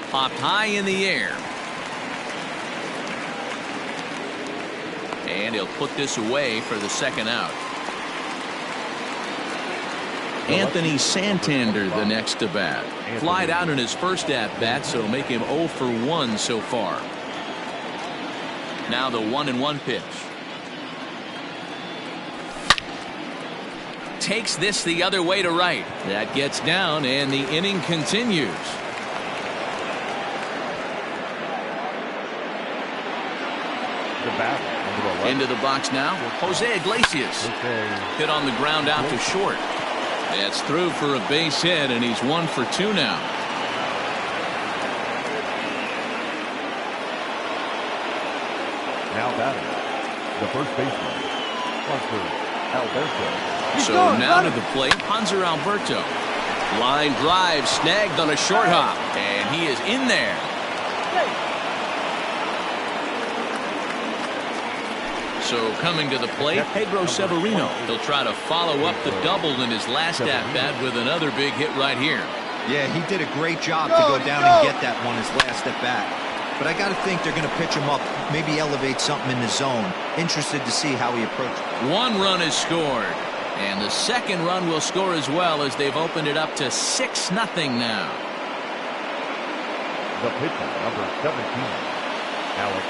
Popped high in the air. And he'll put this away for the second out. Anthony Santander the next to bat. Flied out in his first at bat, so make him 0 for 1 so far. Now the 1-1 pitch. takes this the other way to right. That gets down, and the inning continues. The bat, Into the box now, Jose Iglesias. Hit on the ground out to short. That's through for a base hit, and he's 1 for 2 now. Now batting, the first baseman, Alberto. So now to the plate, Hanser Alberto. Line drive snagged on a short hop. And he is in there. So coming to the plate, Pedro Severino. He'll try to follow up the double in his last at-bat with another big hit right here. Yeah, he did a great job to go down and get that one his last at-bat. But I got to think they're going to pitch him up, maybe elevate something in the zone. Interested to see how he approaches. 1 run is scored. And the second run will score as well, as they've opened it up to 6-0 now. The pitcher, number 17, Alex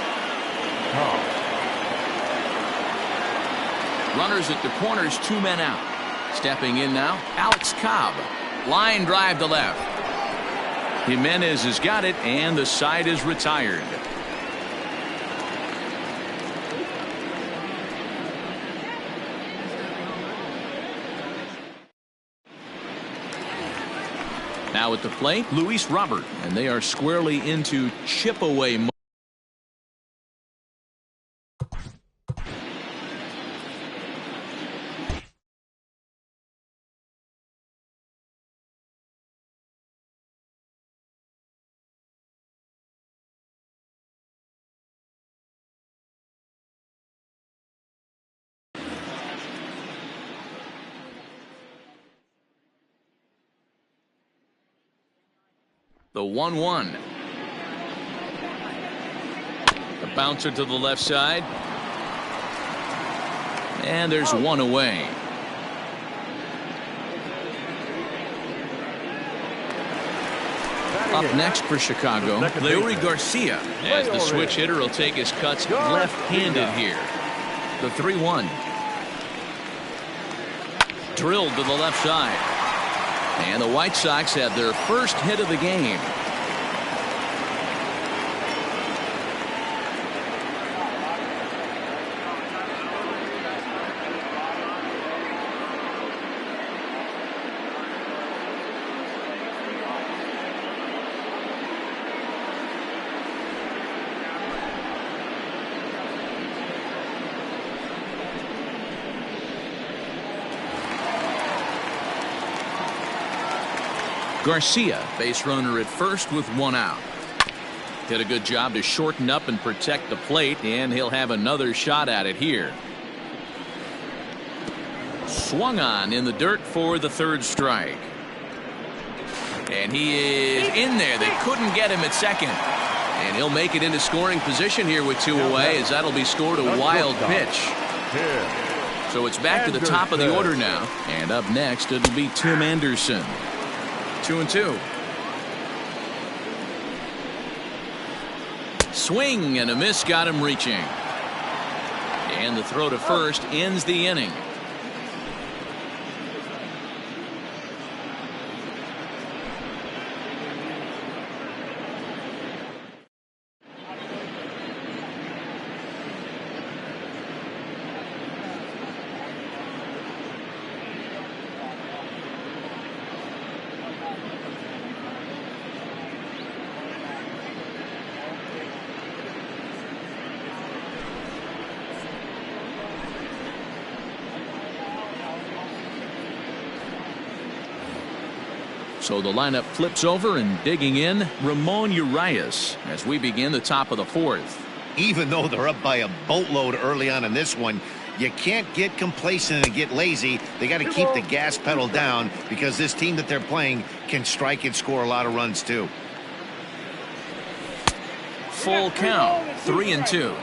Cobb. Runners at the corners, 2 men out. Stepping in now, Alex Cobb. Line drive to left. Jimenez has got it, and the side is retired. Now at the plate, Luis Robert, and they are squarely into chip away mode. The 1-1. The bouncer to the left side. And there's one away. Up next for Chicago, Leury Garcia, as the switch hitter will take his cuts left-handed here. The 3-1. Drilled to the left side. And the White Sox have their first hit of the game. Garcia, base runner at first with 1 out. Did a good job to shorten up and protect the plate, and he'll have another shot at it here. Swung on in the dirt for the 3rd strike. And he is in there. They couldn't get him at second. And he'll make it into scoring position here with 2 away, as that'll be scored a wild pitch. So it's back to the top of the order now. And up next, it'll be Tim Anderson. 2-2. Swing and a miss got him reaching. And the throw to first ends the inning. So the lineup flips over, and digging in, Ramon Urias as we begin the top of the 4th. Even though they're up by a boatload early on in this one, you can't get complacent and get lazy. They got to keep the gas pedal down, because this team that they're playing can strike and score a lot of runs too. Full count, 3-2.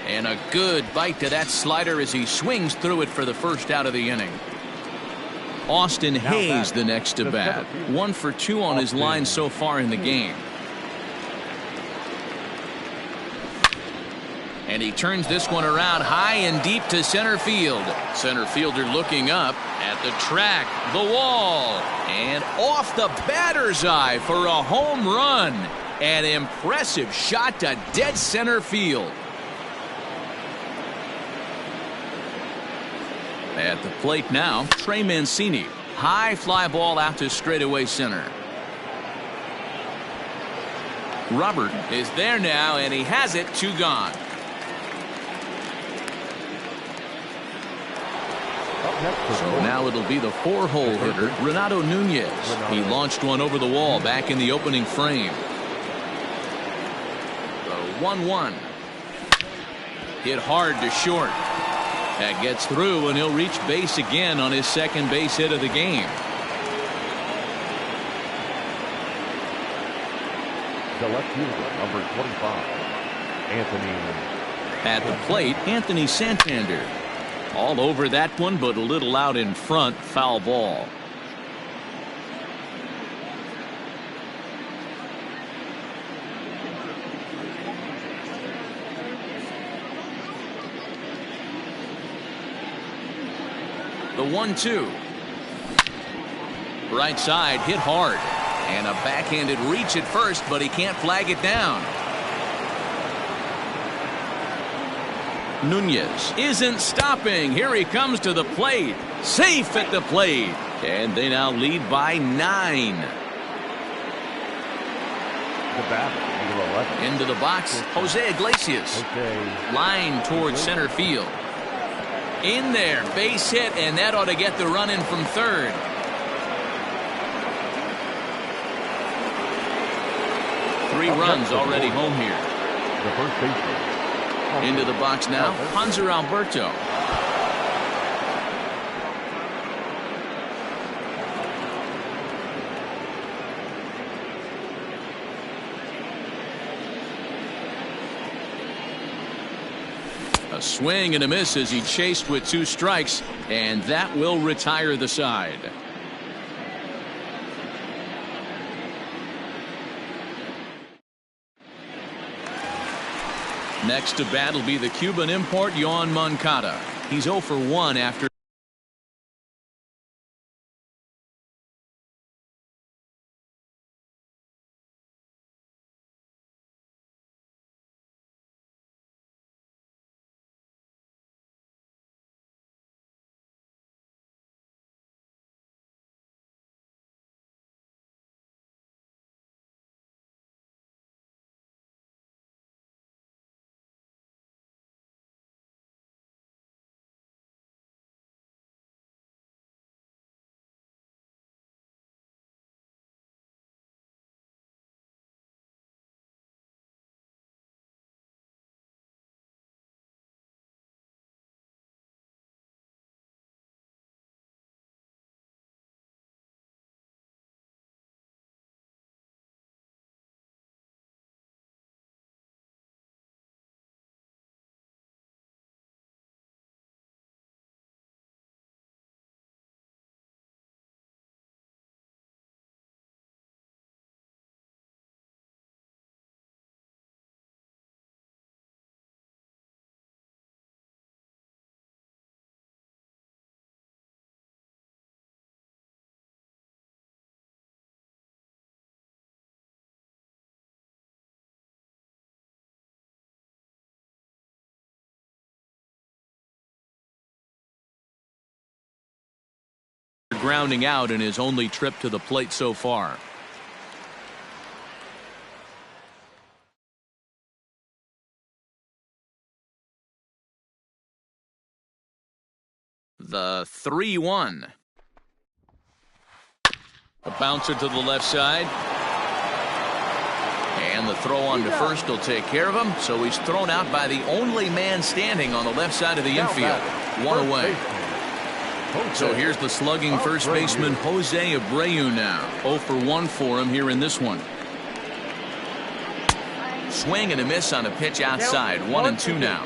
And a good bite to that slider as he swings through it for the first out of the inning. Austin Hayes the next to bat. 1 for 2 on his line so far in the game. And he turns this one around high and deep to center field. Center fielder looking up at the track, the wall, and off the batter's eye for a home run. An impressive shot to dead center field. At the plate now, Trey Mancini. High fly ball out to straightaway center. Robert is there now, and he has it, 2 gone. So now it'll be the 4-hole hitter, Renato Nunez. He launched one over the wall back in the opening frame. The 1-1. Hit hard to short. That gets through, and he'll reach base again on his second base hit of the game. The left fielder, number 25, Anthony. At the plate, Anthony Santander. All over that one, but a little out in front. Foul ball. The 1-2. Right side, hit hard. And a backhanded reach at first, but he can't flag it down. Nunez isn't stopping. Here he comes to the plate. Safe at the plate. And they now lead by 9. The batter, number 11. Into the box, Jose Iglesias. Line towards center field. In there, base hit, and that ought to get the run in from third. Three runs already home here. The first baseman. Into the box now, Hanser Alberto. A swing and a miss as he chased with 2 strikes, and that will retire the side. Next to bat will be the Cuban import, Yoan Moncada. He's 0 for 1 after. Grounding out in his only trip to the plate so far. The 3-1. A bouncer to the left side. And the throw on to first will take care of him. So he's thrown out by the only man standing on the left side of the infield. 1 away. So here's the slugging first baseman Jose Abreu now. 0 for 1 for him here in this one. Swing and a miss on a pitch outside. 1-2 now.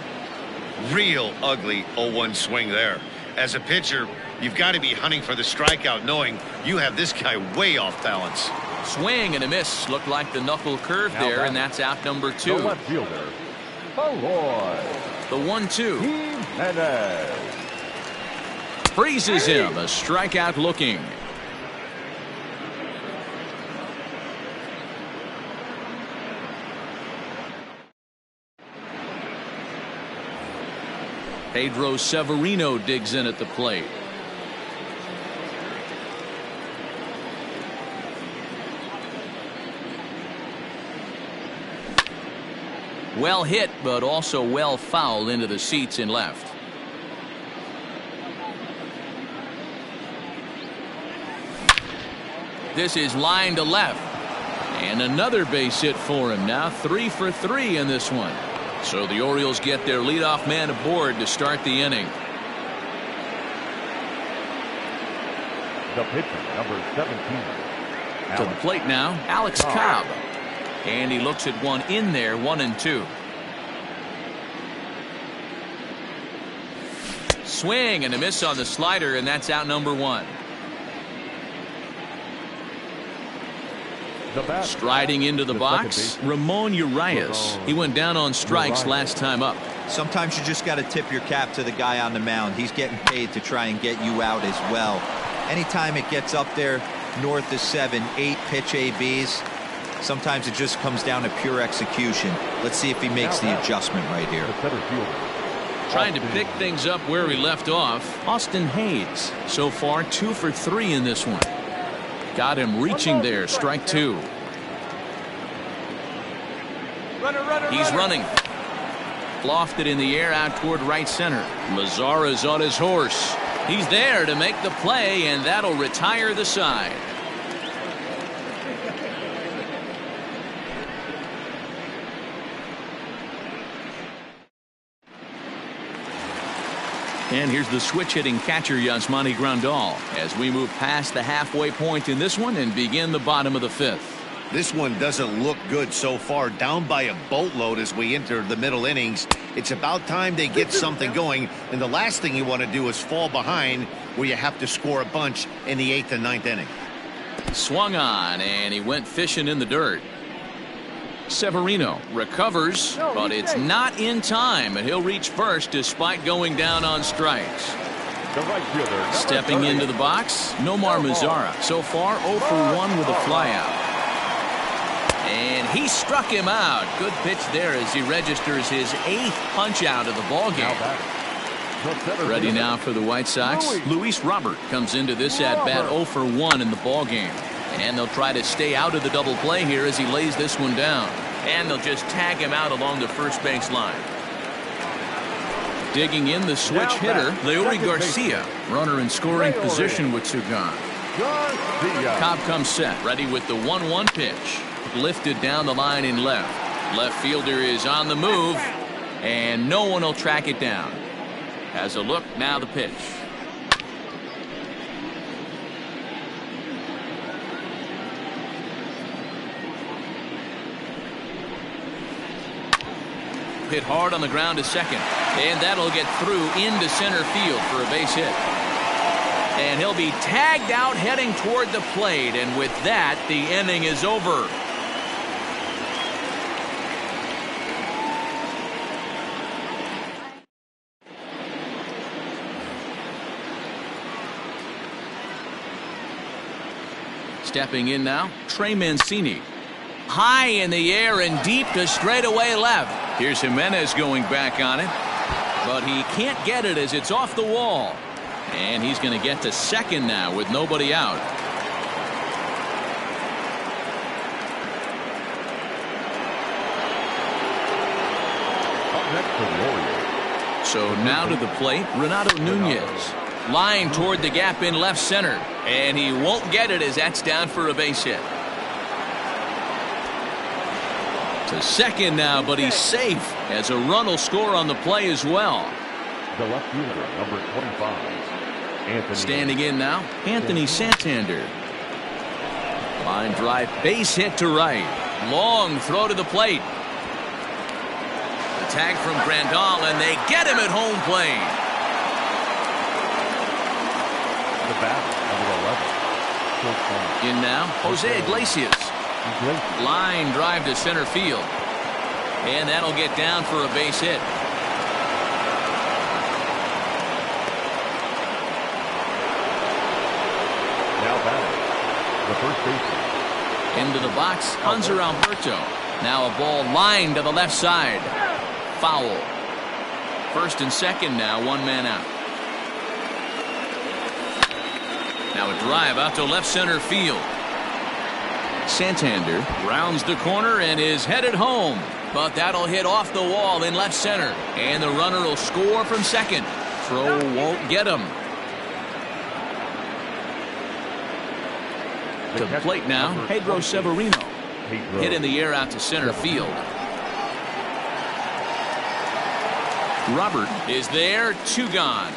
Real ugly 0-1 swing there. As a pitcher, you've got to be hunting for the strikeout, knowing you have this guy way off balance. Swing and a miss. Looked like the knuckle curve there, and that's out number 2. The left fielder, Baloy. The 1-2. Jimenez. Freezes him. A strikeout looking. Pedro Severino digs in at the plate. Well hit, but also well fouled into the seats in left. This is line to left. And another base hit for him. Now 3 for 3 in this one. So the Orioles get their leadoff man aboard to start the inning. The pitcher, number 17. To the plate now, Alex Cobb. And he looks at one in there, 1-2. Swing and a miss on the slider, and that's out number 1. Striding into the box, Ramon Urias. He went down on strikes last time up. Sometimes you just got to tip your cap to the guy on the mound. He's getting paid to try and get you out as well. Anytime it gets up there north of 7, 8 pitch ABs, sometimes it just comes down to pure execution. Let's see if he makes the adjustment right here. Trying to pick things up where he left off, Austin Hayes. So far 2 for 3 in this one. Got him reaching there, strike 2. He's running. Lofted in the air out toward right center. Mazara's on his horse. He's there to make the play, and that'll retire the side. And here's the switch-hitting catcher, Yasmani Grandal, as we move past the halfway point in this one and begin the bottom of the 5th. This one doesn't look good so far. Down by a boatload as we enter the middle innings. It's about time they get something going, and the last thing you want to do is fall behind where you have to score a bunch in the 8th and 9th inning. Swung on, and he went fishing in the dirt. Severino recovers, but it's not in time, and he'll reach first despite going down on strikes. Stepping into the box, Nomar Mazara. So far 0 for 1 with a flyout. And he struck him out. Good pitch there as he registers his 8th punch out of the ballgame. Ready now for the White Sox. Luis Robert comes into this at bat 0 for 1 in the ballgame. And they'll try to stay out of the double play here as he lays this one down. And they'll just tag him out along the first base line. Digging in the switch hitter, Leury Garcia. Runner in scoring position with Sugan. Cobb comes set, ready with the 1-1 pitch. Lifted down the line in left. Left fielder is on the move, and no one will track it down. Has a look, now the pitch. Hit hard on the ground to second, and that'll get through into center field for a base hit. And he'll be tagged out heading toward the plate, and with that, the inning is over. Stepping in now, Trey Mancini. High in the air and deep to straightaway left. Here's Jimenez going back on it, but he can't get it as it's off the wall. And he's going to get to second now with nobody out. Up next for the Orioles. So now to the plate, Renato Nunez. Line toward the gap in left center, and he won't get it as that's down for a base hit. To second now, but he's safe as a run will score on the play as well. The left fielder, number 25, Anthony. Standing in now, Anthony Santander. Line drive, base hit to right. Long throw to the plate. The tag from Grandal, and they get him at home plate. The batter, number 11. In now, Jose Iglesias. Line drive to center field. And that'll get down for a base hit. Now batting, the first baseman. Into the box, Hanser Alberto. Now a ball lined to the left side. Foul. First and second now, one man out. Now a drive out to left center field. Santander rounds the corner and is headed home. But that'll hit off the wall in left center. And the runner will score from second. Throw won't get him. To the plate now, Pedro Severino. Hit in the air out to center field. Robert is there, 2 gone.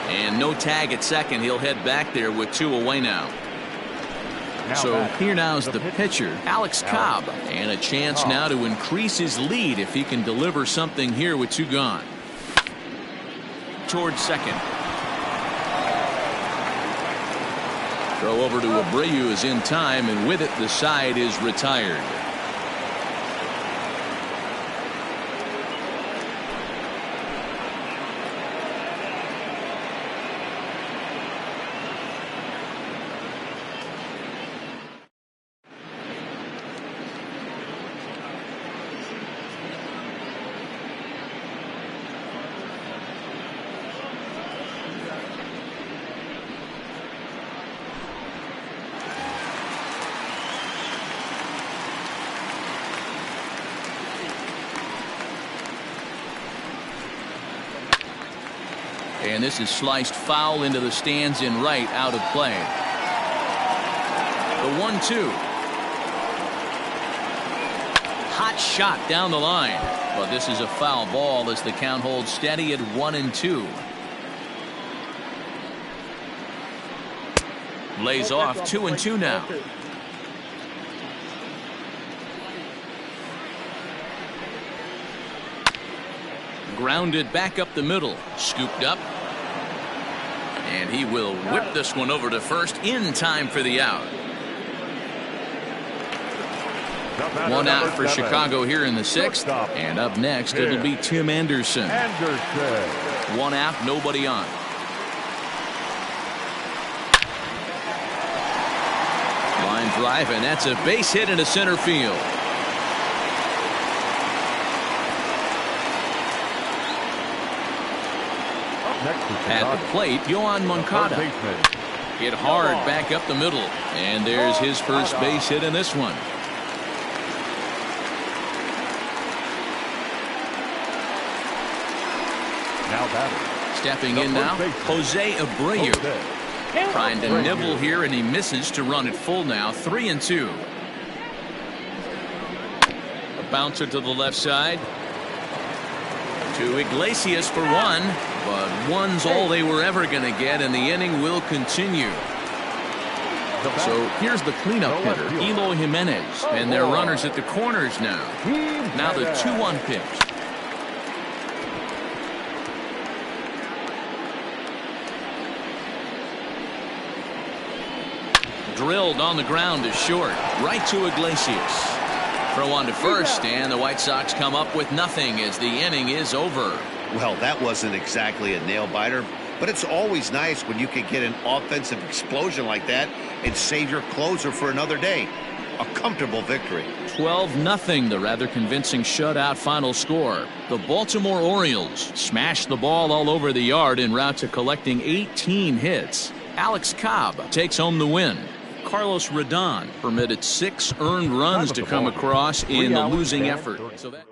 And no tag at second. He'll head back there with 2 away now. So here now's the pitcher, Alex Cobb. And a chance now to increase his lead if he can deliver something here with 2 gone. Towards second. Throw over to Abreu is in time, and with it the side is retired. And this is sliced foul into the stands in right, out of play. The 1-2. Hot shot down the line. But this is a foul ball as the count holds steady at 1-2. Lays off 2-2 now. Grounded back up the middle. Scooped up. And he will whip this one over to first in time for the out. 1 out for Chicago here in the 6th. And up next, it'll be Tim Anderson. 1 out, nobody on. Line drive, and that's a base hit into center field. At the plate, Yohan Moncada. Hit hard back up the middle. And there's his first base hit in this one. Now batting. Stepping in now, Jose Abreu. Trying to nibble here, and he misses to run it full now. 3-2. A bouncer to the left side. To Iglesias for 1. But one's all they were ever going to get, and the inning will continue. So here's the cleanup hitter, Eloy Jimenez, and their runners at the corners now. Now the 2-1 pitch. Drilled on the ground to short, right to Iglesias. Throw on to first, and the White Sox come up with nothing as the inning is over. Well, that wasn't exactly a nail-biter, but it's always nice when you can get an offensive explosion like that and save your closer for another day. A comfortable victory. 12-0, the rather convincing shutout final score. The Baltimore Orioles smashed the ball all over the yard en route to collecting 18 hits. Alex Cobb takes home the win. Carlos Rodon permitted 6 earned runs to come across in the losing effort. So that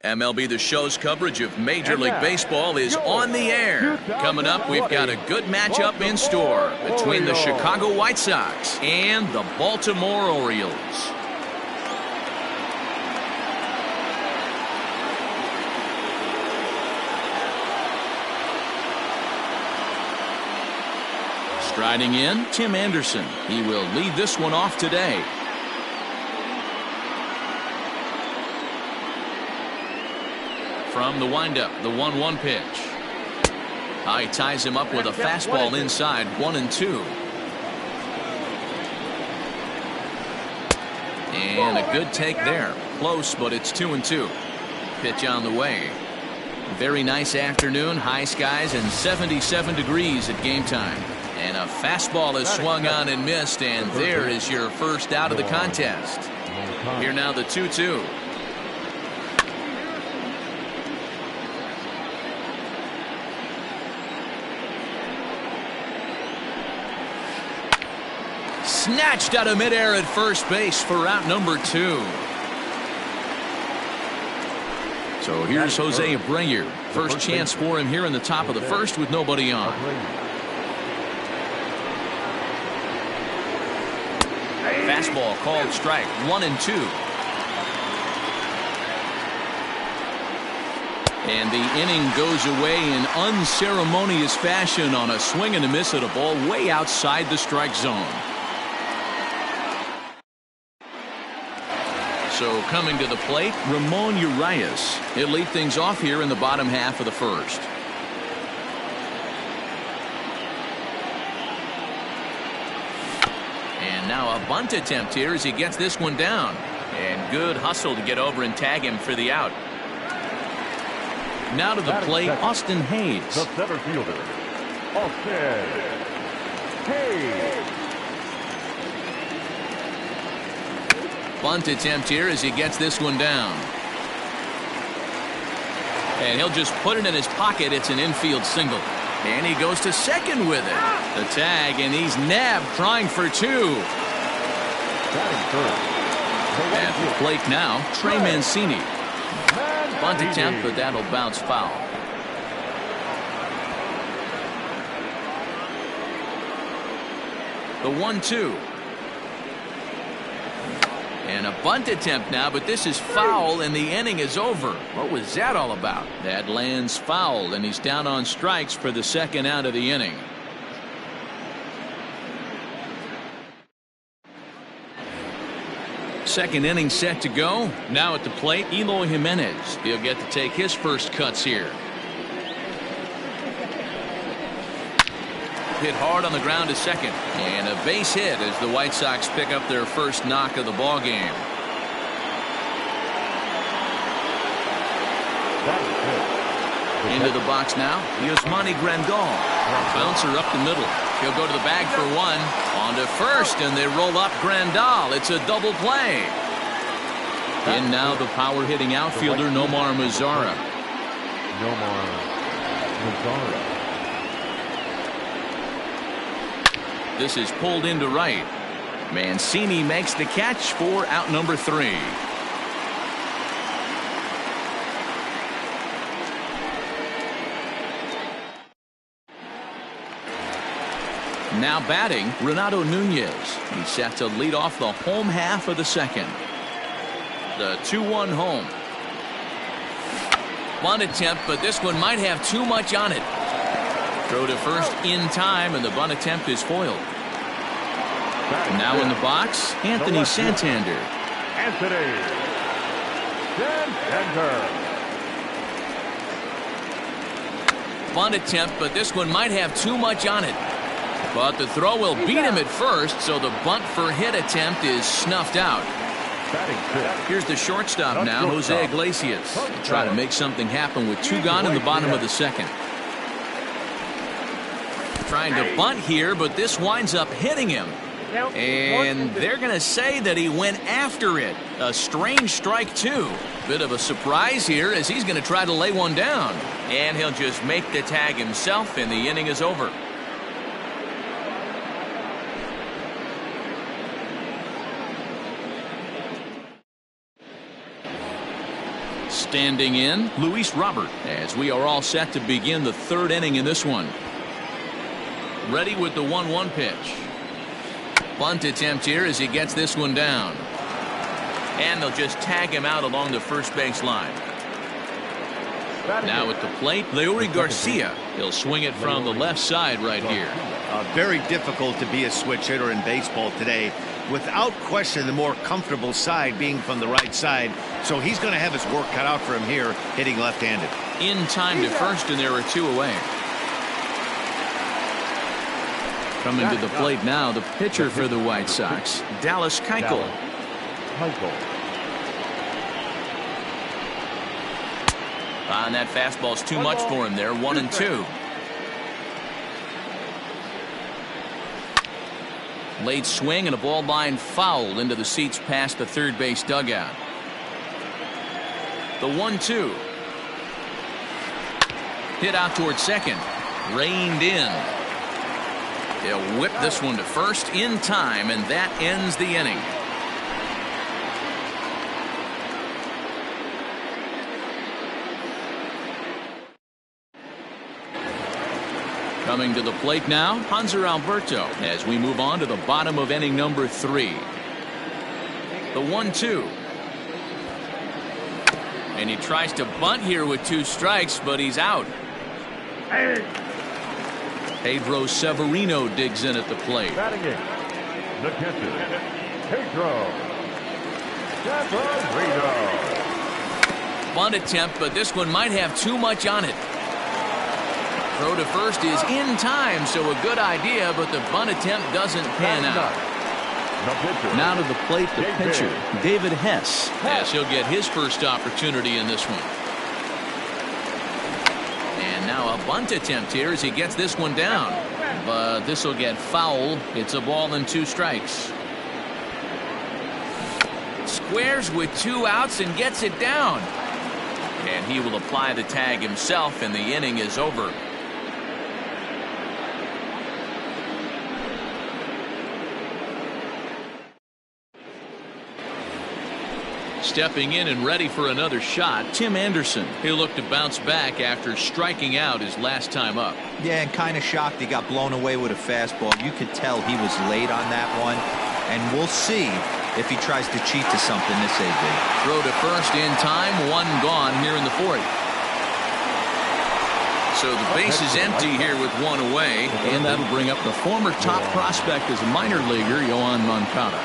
MLB The Show's coverage of Major League Baseball is on the air. Coming up, we've got a good matchup in store between the Chicago White Sox and the Baltimore Orioles. Striding in, Tim Anderson. He will lead this one off today. From the windup, the 1-1 pitch. He ties him up with a fastball inside, 1-2. And a good take there. Close, but it's 2-2. Pitch on the way. Very nice afternoon, high skies and 77 degrees at game time. And a fastball is swung on and missed, and there is your first out of the contest. Here now the 2-2. Snatched out of midair at first base for out number 2. So here's Jose Abreu. First chance for him here in the top of the first with nobody on. Fastball called strike, 1-2. And the inning goes away in unceremonious fashion on a swing and a miss at a ball way outside the strike zone. So coming to the plate, Ramon Urias. He'll lead things off here in the bottom half of the first. And now a bunt attempt here as he gets this one down. And good hustle to get over and tag him for the out. Now to the plate, Austin Hayes. The center fielder, Austin Hayes. Bunt attempt here as he gets this one down. And he'll just put it in his pocket. It's an infield single. And he goes to second with it. The tag, and he's nabbed, trying for 2. At the plate now, Trey Mancini. Bunt attempt, but that'll bounce foul. The 1-2. And a bunt attempt now, but this is foul, and the inning is over. What was that all about? That lands foul, and he's down on strikes for the second out of the inning. Second inning set to go. Now at the plate, Eloy Jimenez. He'll get to take his first cuts here. Hit hard on the ground to second, and a base hit as the White Sox pick up their first knock of the ball game. Into the box now, Yasmani Grandal. Bouncer up the middle. He'll go to the bag for 1. On to first, and they roll up Grandal. It's a double play. In now the power hitting outfielder Nomar Mazara. This is pulled into right. Mancini makes the catch for out number 3. Now batting, Renato Nunez. He's set to lead off the home half of the second. The 2-1 home. Bunt attempt, but this one might have too much on it. Throw to first in time, and the bunt attempt is foiled. Now in the box, Anthony Santander. Bunt attempt, but this one might have too much on it. But the throw will beat him at first, so the bunt for hit attempt is snuffed out. Here's the shortstop now, Jose Iglesias. Try to make something happen with 2 gone in the bottom of the second. Trying to bunt here, but this winds up hitting him. And they're going to say that he went after it. A strange strike, too. Bit of a surprise here as he's going to try to lay one down. And he'll just make the tag himself, and the inning is over. Standing in, Luis Robert, as we are all set to begin the third inning in this one. Ready with the 1-1 pitch. Bunt attempt here as he gets this one down. And they'll just tag him out along the first base line. Now at the plate, Leury Garcia. He'll swing it from the left side right here. Very difficult to be a switch hitter in baseball today. Without question, the more comfortable side being from the right side. So he's going to have his work cut out for him here, hitting left-handed. In time to first, and there are 2 away. Coming to the plate now, the pitcher for the White Sox, Dallas Keuchel. And that fastball's too much for him there. 1-2. Late swing and a ball line foul into the seats past the third base dugout. The 1-2. Hit out towards second. Reined in. They'll whip this one to first in time, and that ends the inning. Coming to the plate now, Hanser Alberto, as we move on to the bottom of inning number 3. The 1-2. And he tries to bunt here with 2 strikes, but he's out. Pedro Severino digs in at the plate. Batting in, the catcher, Pedro Severino. Bunt attempt, but this one might have too much on it. Throw to first is in time, so a good idea, but the bunt attempt doesn't pan out. Now to the plate, the pitcher, David Hess. Yes, he'll get his first opportunity in this one. And now a bunt attempt here as he gets this one down. But this will get foul. It's a ball and 2 strikes. Squares with 2 outs and gets it down. And he will apply the tag himself, and the inning is over. Stepping in and ready for another shot, Tim Anderson. He'll look to bounce back after striking out his last time up. Yeah, and kind of shocked he got blown away with a fastball. You could tell he was late on that one. And we'll see if he tries to cheat to something this AB. Throw to first in time, 1 gone here in the 4th. So the base is empty here with 1 away, and that'll bring up the former top prospect as a minor leaguer, Yohan Moncada.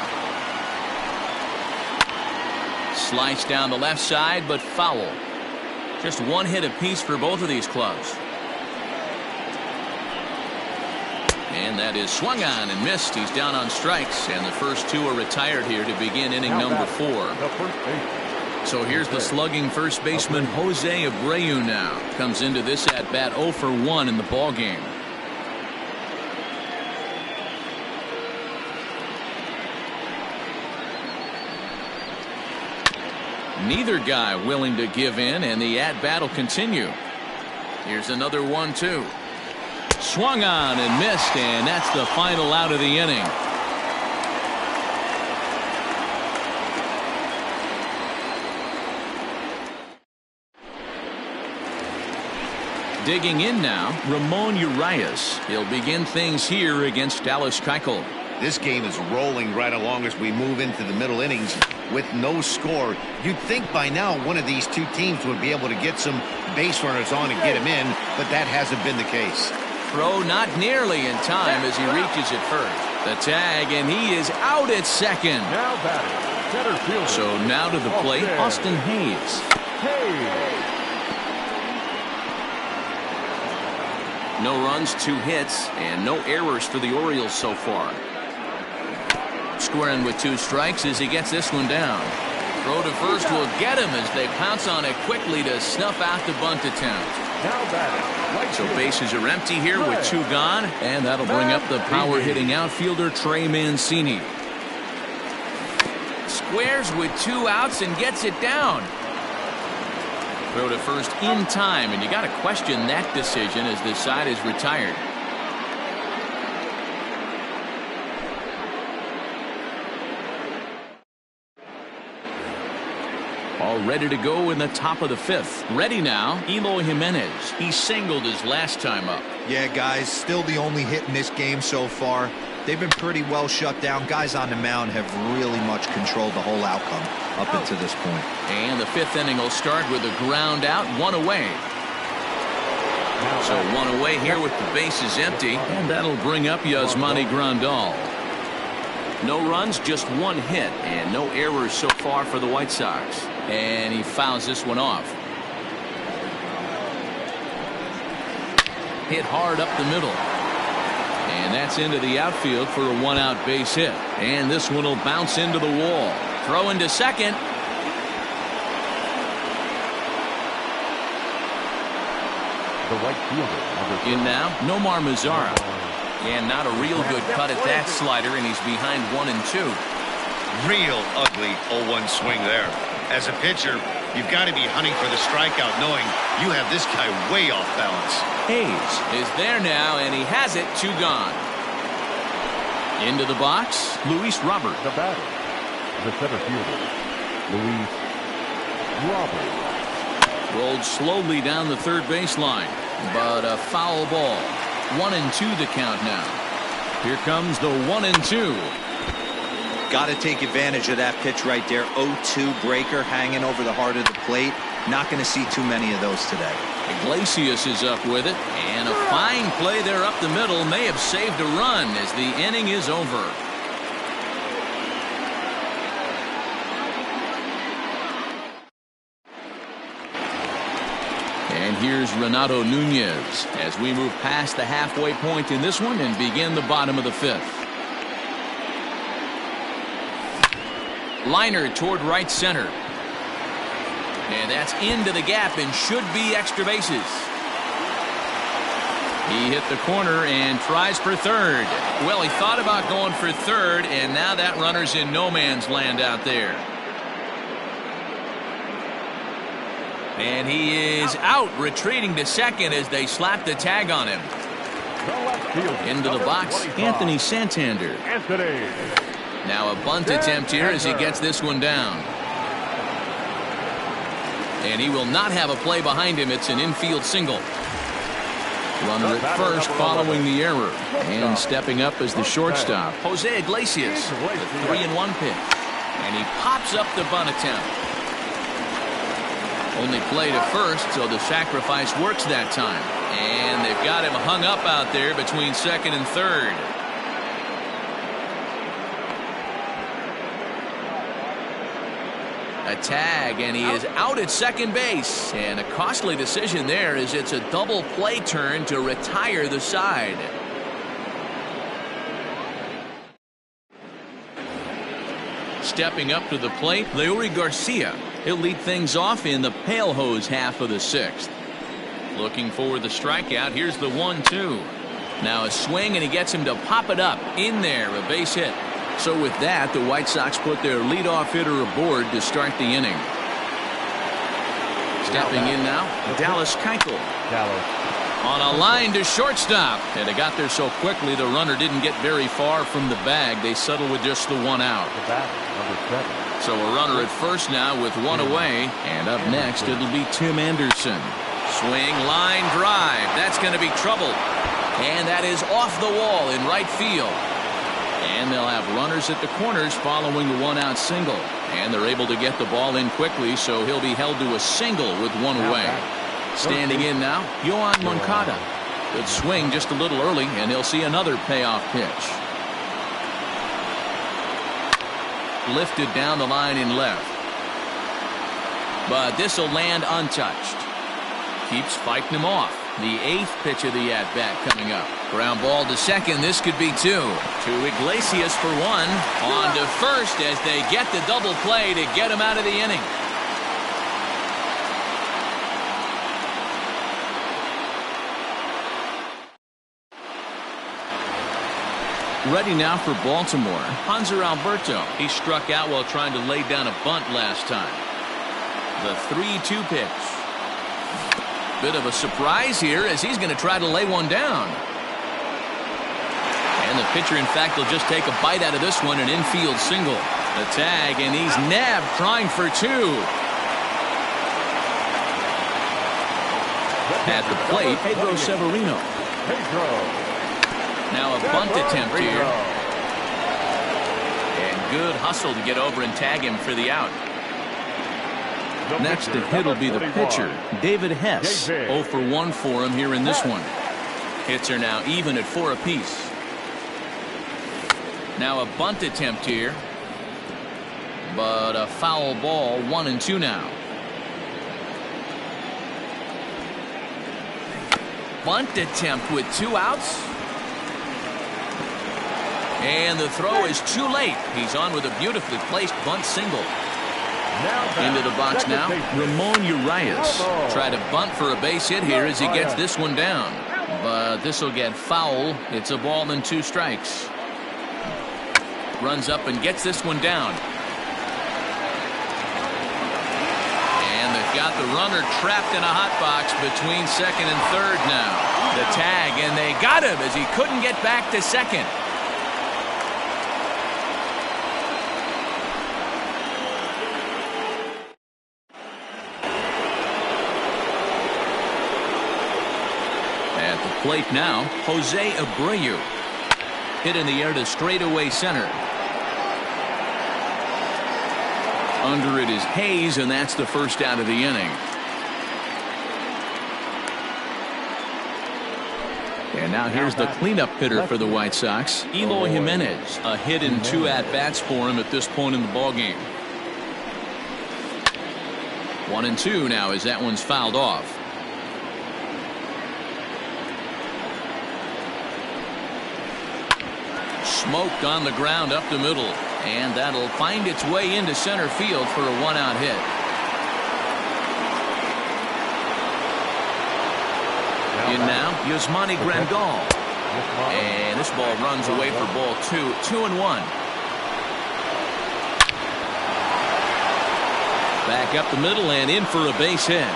Slice down the left side, but foul. Just 1 hit apiece for both of these clubs. And that is swung on and missed. He's down on strikes, and the first 2 are retired here to begin inning number 4. So here's the slugging first baseman Jose Abreu now. Comes into this at bat 0 for 1 in the ball game. Neither guy willing to give in, and the at-bat will continue. Here's another 1-2. Swung on and missed, and that's the final out of the inning. Digging in now, Ramon Urias. He'll begin things here against Dallas Keuchel. This game is rolling right along as we move into the middle innings with no score. You'd think by now one of these 2 teams would be able to get some base runners on and get him in, but that hasn't been the case. Throw not nearly in time as he reaches it first. The tag, and he is out at second. Now batting, center fielder. So now to the plate, Austin Hayes. No runs, 2 hits, and no errors for the Orioles so far. Squaring with 2 strikes as he gets this one down. Throw to first will get him as they pounce on it quickly to snuff out the bunt attempt. So bases are empty here with 2 gone, and that'll bring up the power hitting outfielder Trey Mancini. Squares with 2 outs and gets it down. Throw to first in time, and you got to question that decision as this side is retired. All ready to go in the top of the 5th. Ready now, Eloy Jimenez. He singled his last time up. Yeah, guys, still the only hit in this game so far. They've been pretty well shut down. Guys on the mound have really much controlled the whole outcome up until this point. And the 5th inning will start with a ground out, 1 away. So 1 away here with the bases empty, and that'll bring up Yasmani Grandal. No runs, just 1 hit, and no errors so far for the White Sox. And he fouls this one off. Hit hard up the middle. And that's into the outfield for a 1-out base hit. And this one will bounce into the wall. Throw into second. The right fielder, number In now, Nomar Mazara. And not a real good cut at that slider, and he's behind 1 and 2. Real ugly 0-1 swing there. As a pitcher, you've got to be hunting for the strikeout, knowing you have this guy way off balance. Hayes is there now, and he has it. 2 gone. Into the box, Luis Robert. the batter, the center fielder, Luis Robert. Rolled slowly down the third baseline, but a foul ball. 1 and 2 the count now. Here comes the 1 and 2. Got to take advantage of that pitch right there. 0-2 breaker hanging over the heart of the plate. Not going to see too many of those today. Iglesias is up with it, and a fine play there up the middle may have saved a run as the inning is over. And here's Renato Nunez as we move past the halfway point in this one and begin the bottom of the 5th. Liner toward right center. And that's into the gap and should be extra bases. He hit the corner and tries for third. Well, he thought about going for third, and now that runner's in no man's land out there. And he is out, retreating to second as they slap the tag on him. Into the box, Anthony Santander. Now a bunt attempt here as he gets this one down. And he will not have a play behind him. It's an infield single. Runner at first following the error. And stepping up as the shortstop, Jose Iglesias. The 3-1 pitch. And he pops up the bunt attempt. Only play to first, so the sacrifice works that time. And they've got him hung up out there between second and third. A tag, and he is out at second base. And a costly decision there as it's a double play turn to retire the side. Stepping up to the plate, Leury Garcia. He'll lead things off in the pale hose half of the 6th. Looking for the strikeout. Here's the 1-2. Now a swing, and he gets him to pop it up. In there, a base hit. So with that, the White Sox put their leadoff hitter aboard to start the inning. Stepping in now, Dallas Keuchel. On a line to shortstop. And they got there so quickly, the runner didn't get very far from the bag. They settled with just the 1 out. So a runner at first now with 1 away. And up next, it'll be Tim Anderson. Swing, line drive. That's going to be trouble. And that is off the wall in right field. And they'll have runners at the corners following the 1-out single. And they're able to get the ball in quickly, so he'll be held to a single with 1 away. Standing in now, Yohan Moncada. Good swing just a little early, and he'll see another payoff pitch. Lifted down the line in left. But this will land untouched. Keeps fighting him off. The 8th pitch of the at-bat coming up. Ground ball to second. This could be 2. To Iglesias for 1. On to first as they get the double play to get him out of the inning. Ready now for Baltimore. Hanser Alberto. He struck out while trying to lay down a bunt last time. The 3-2 pitch. Bit of a surprise here as he's going to try to lay one down. And the pitcher, in fact, will just take a bite out of this one, an infield single. The tag, and he's nabbed trying for 2. At the plate, Pedro Severino. Now a bunt attempt here. And good hustle to get over and tag him for the out. Next to hit will be the pitcher, David Hess. 0 for 1 for him here in this one. Hits are now even at 4 apiece. Now a bunt attempt here. But a foul ball, 1-2 now. Bunt attempt with 2 outs. And the throw is too late. He's on with a beautifully placed bunt single. Into the box now, Ramon Urias. Try to bunt for a base hit here as he gets this one down. But this will get foul. It's a ball and 2 strikes. Runs up and gets this one down. And they've got the runner trapped in a hot box between second and third now. The tag, and they got him as he couldn't get back to second. At the plate now, Jose Abreu. Hit in the air to straightaway center. Under it is Hayes, and that's the first out of the inning. And now here's the cleanup hitter for the White Sox, Eloy Jimenez. A hit in 2 at-bats for him at this point in the ballgame. 1-2 now as that one's fouled off. Smoked on the ground up the middle. And that'll find its way into center field for a 1-out hit. In now, Yasmani Grandal. And this ball runs away for ball 2. 2-1. Back up the middle and in for a base hit.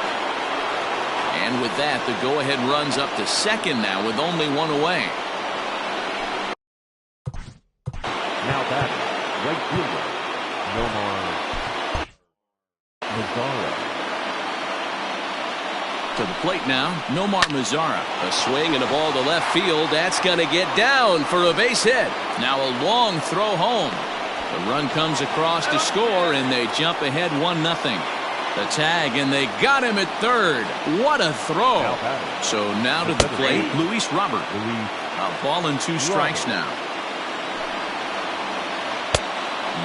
And with that, the go-ahead runs up to second now with only 1 away. Now batting, right fielder, Nomar Mazara. To the plate now, Nomar Mazara. A swing and a ball to left field. That's going to get down for a base hit. Now a long throw home. The run comes across to score, and they jump ahead 1-0. The tag, and they got him at third. What a throw. So now to the plate, Luis Robert. A ball and 2 strikes now.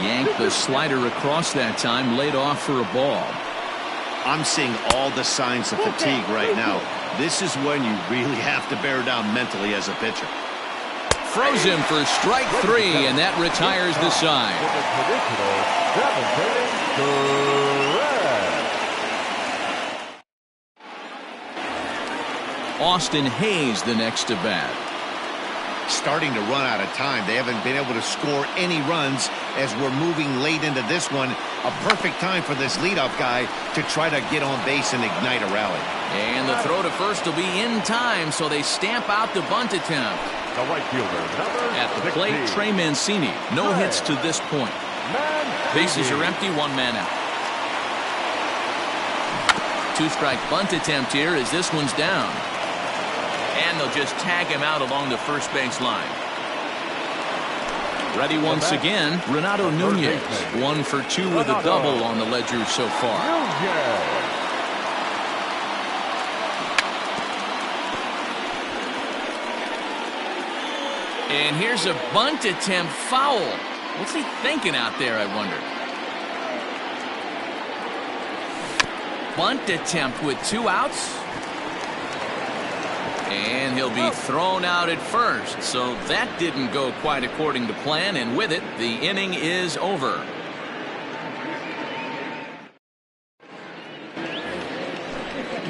Yanked the slider across that time, laid off for a ball. I'm seeing all the signs of fatigue right now. This is when you really have to bear down mentally as a pitcher. Throws him for strike 3, and that retires the side. Austin Hayes the next to bat. Starting to run out of time. They haven't been able to score any runs as we're moving late into this one. A perfect time for this leadoff guy to try to get on base and ignite a rally. And the throw to first will be in time, so they stamp out the bunt attempt. The right fielder, at the plate, Trey Mancini. No hits to this point. Bases are empty, 1 man out. 2-strike bunt attempt here as this one's down. And they'll just tag him out along the first base line. Ready once again, Renato Nunez. 1 for 2 with a double on the ledger so far. And here's a bunt attempt foul. What's he thinking out there, I wonder? Bunt attempt with 2 outs. And he'll be thrown out at first. So that didn't go quite according to plan. And with it, the inning is over.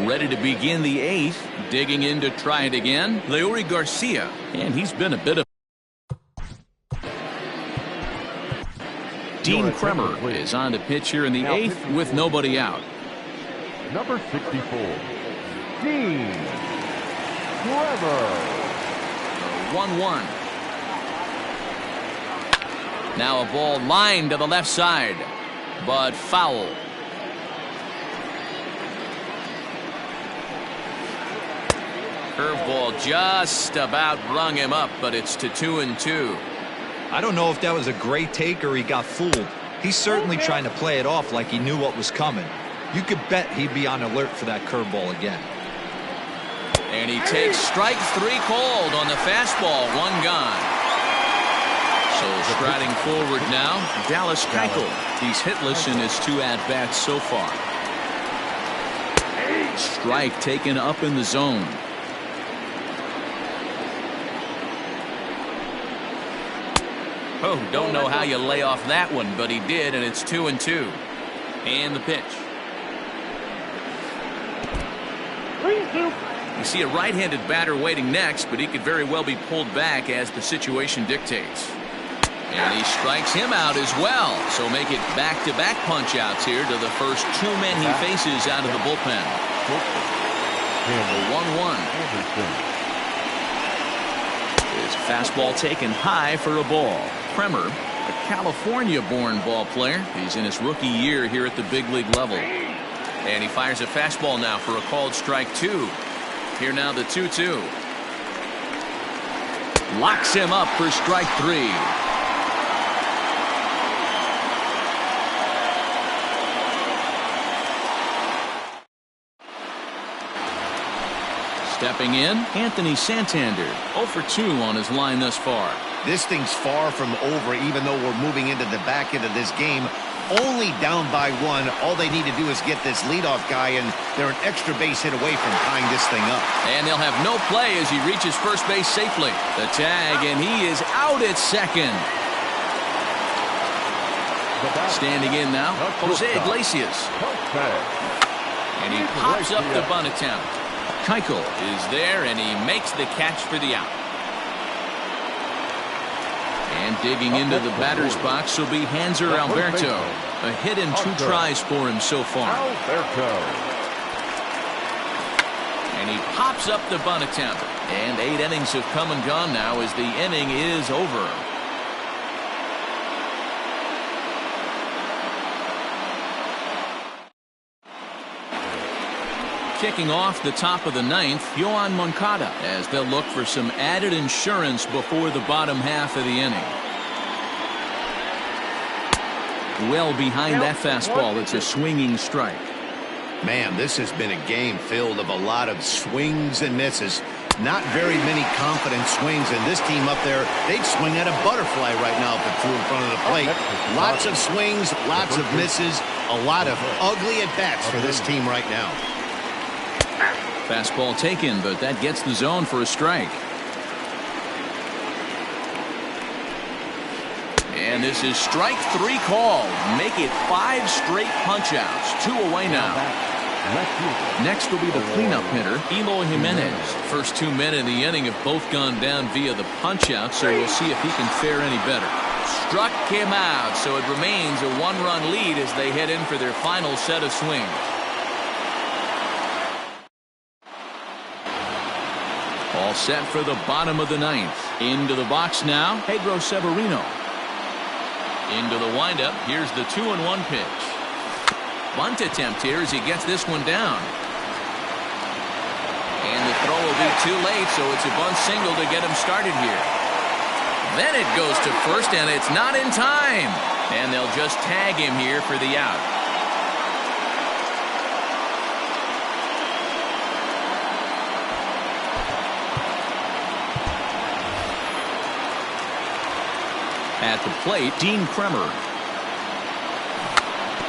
Ready to begin the 8th. Digging in to try it again, Leury Garcia. And he's been a bit of... Dean Kremer is on to pitch here in the 8th with nobody out. Number 64, Dean Kremer. 1-1. Now a ball lined to the left side, but foul. Curveball just about rung him up, but it's to 2-2. I don't know if that was a great take or he got fooled. He's certainly trying to play it off like he knew what was coming. You could bet he'd be on alert for that curveball again. And he takes strike 3 called on the fastball. 1 gone. So striding forward now, Dallas Keuchel. He's hitless in his 2 at-bats so far. Strike taken up in the zone. Oh, don't know how you lay off that one, but he did, and it's 2-2. And the pitch. You see a right-handed batter waiting next, but he could very well be pulled back as the situation dictates. And he strikes him out as well. So make it back-to-back punch-outs here to the first 2 men he faces out of the bullpen. 1-1. His fastball taken high for a ball. Kremer, a California-born ball player. He's in his rookie year here at the big league level. And he fires a fastball now for a called strike 2. Here now the 2-2. Locks him up for strike 3. Stepping in, Anthony Santander. 0 for 2 on his line thus far. This thing's far from over, even though we're moving into the back end of this game. Only down by 1. All they need to do is get this leadoff guy, and they're an extra base hit away from tying this thing up. And they'll have no play as he reaches first base safely. The tag, and he is out at second. Standing in now, Jose Iglesias. And he pops up the bunt attempt. Keuchel is there, and he makes the catch for the out. And digging into the batter's box will be Hanser Alberto. A hit in 2 tries for him so far. And he pops up the bunt attempt. And 8 innings have come and gone now as the inning is over. Kicking off the top of the 9th, Yoan Moncada, as they'll look for some added insurance before the bottom half of the inning. Well behind that fastball, it's a swinging strike. Man, this has been a game filled of a lot of swings and misses. Not very many confident swings, and this team up there, they'd swing at a butterfly right now if it flew in front of the plate. Lots of swings, lots of misses, a lot of ugly at-bats for this team right now. Fastball taken, but that gets the zone for a strike. And this is strike 3 called. Make it 5 straight punch-outs. 2 away now. Next will be the cleanup hitter, Eloy Jimenez. First 2 men in the inning have both gone down via the punch-out, so we'll see if he can fare any better. Struck him out, so it remains a 1-run lead as they head in for their final set of swings. All set for the bottom of the 9th. Into the box now, Pedro Severino. Into the windup. Here's the 2-1 pitch. Bunt attempt here as he gets this one down. And the throw will be too late, so it's a bunt single to get him started here. Then it goes to first, and it's not in time. And they'll just tag him here for the out. At the plate, Dean Kremer.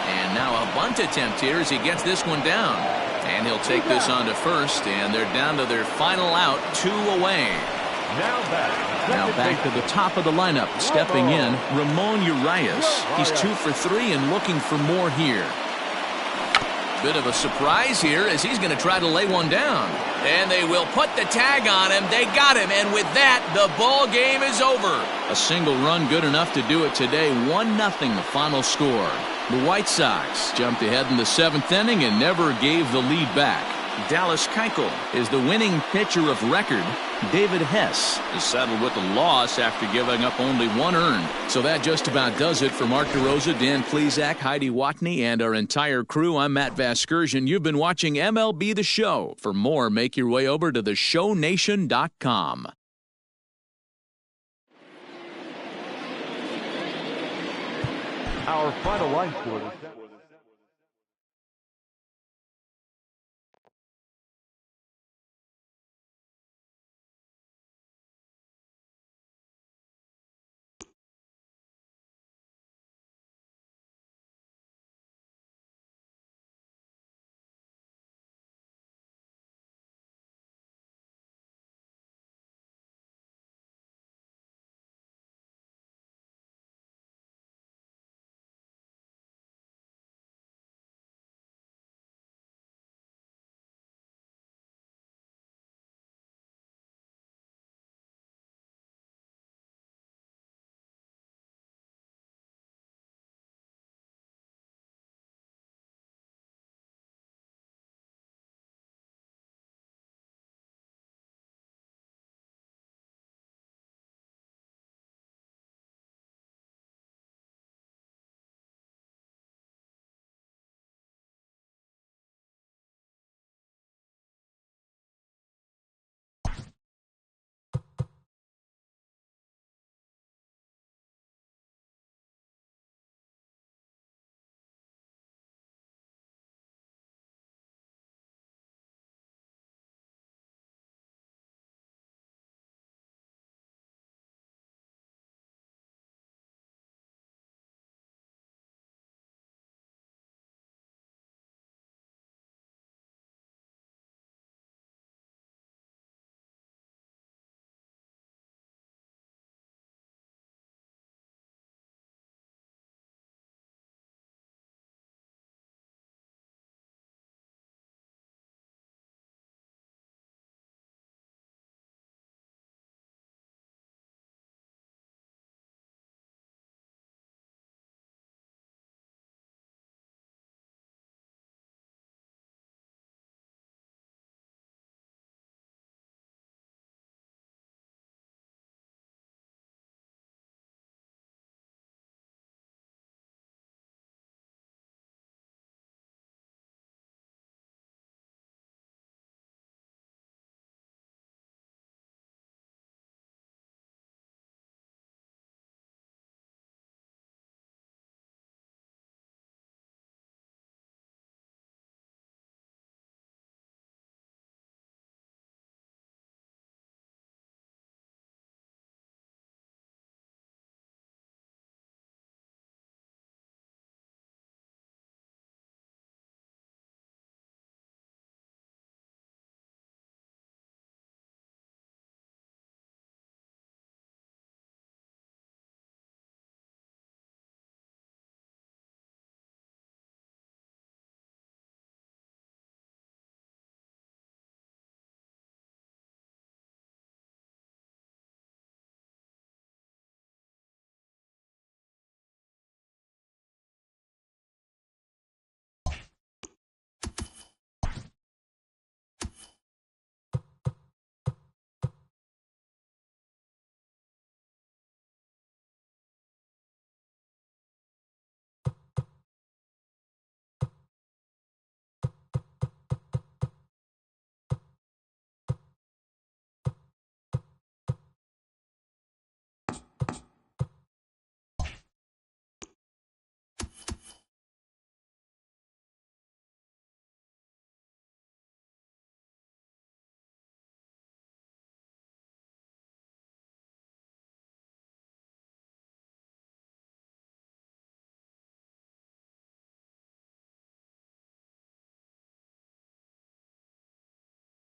And now a bunt attempt here as he gets this one down. And he'll take this on to first, and they're down to their final out, 2 away. Now back to the top of the lineup. Stepping in, Ramon Urias. He's 2 for 3 and looking for more here. Bit of a surprise here as he's going to try to lay one down. And they will put the tag on him. They got him, and with that, the ball game is over. A single run good enough to do it today. 1-0 the final score. The White Sox jumped ahead in the 7th inning and never gave the lead back. Dallas Keuchel is the winning pitcher of record. David Hess is settled with a loss after giving up only 1 earned. So that just about does it for Mark DeRosa, Dan Plesac, Heidi Watney, and our entire crew. I'm Matt Vasgersian. You've been watching MLB The Show. For more, make your way over to theshownation.com. Our final line score is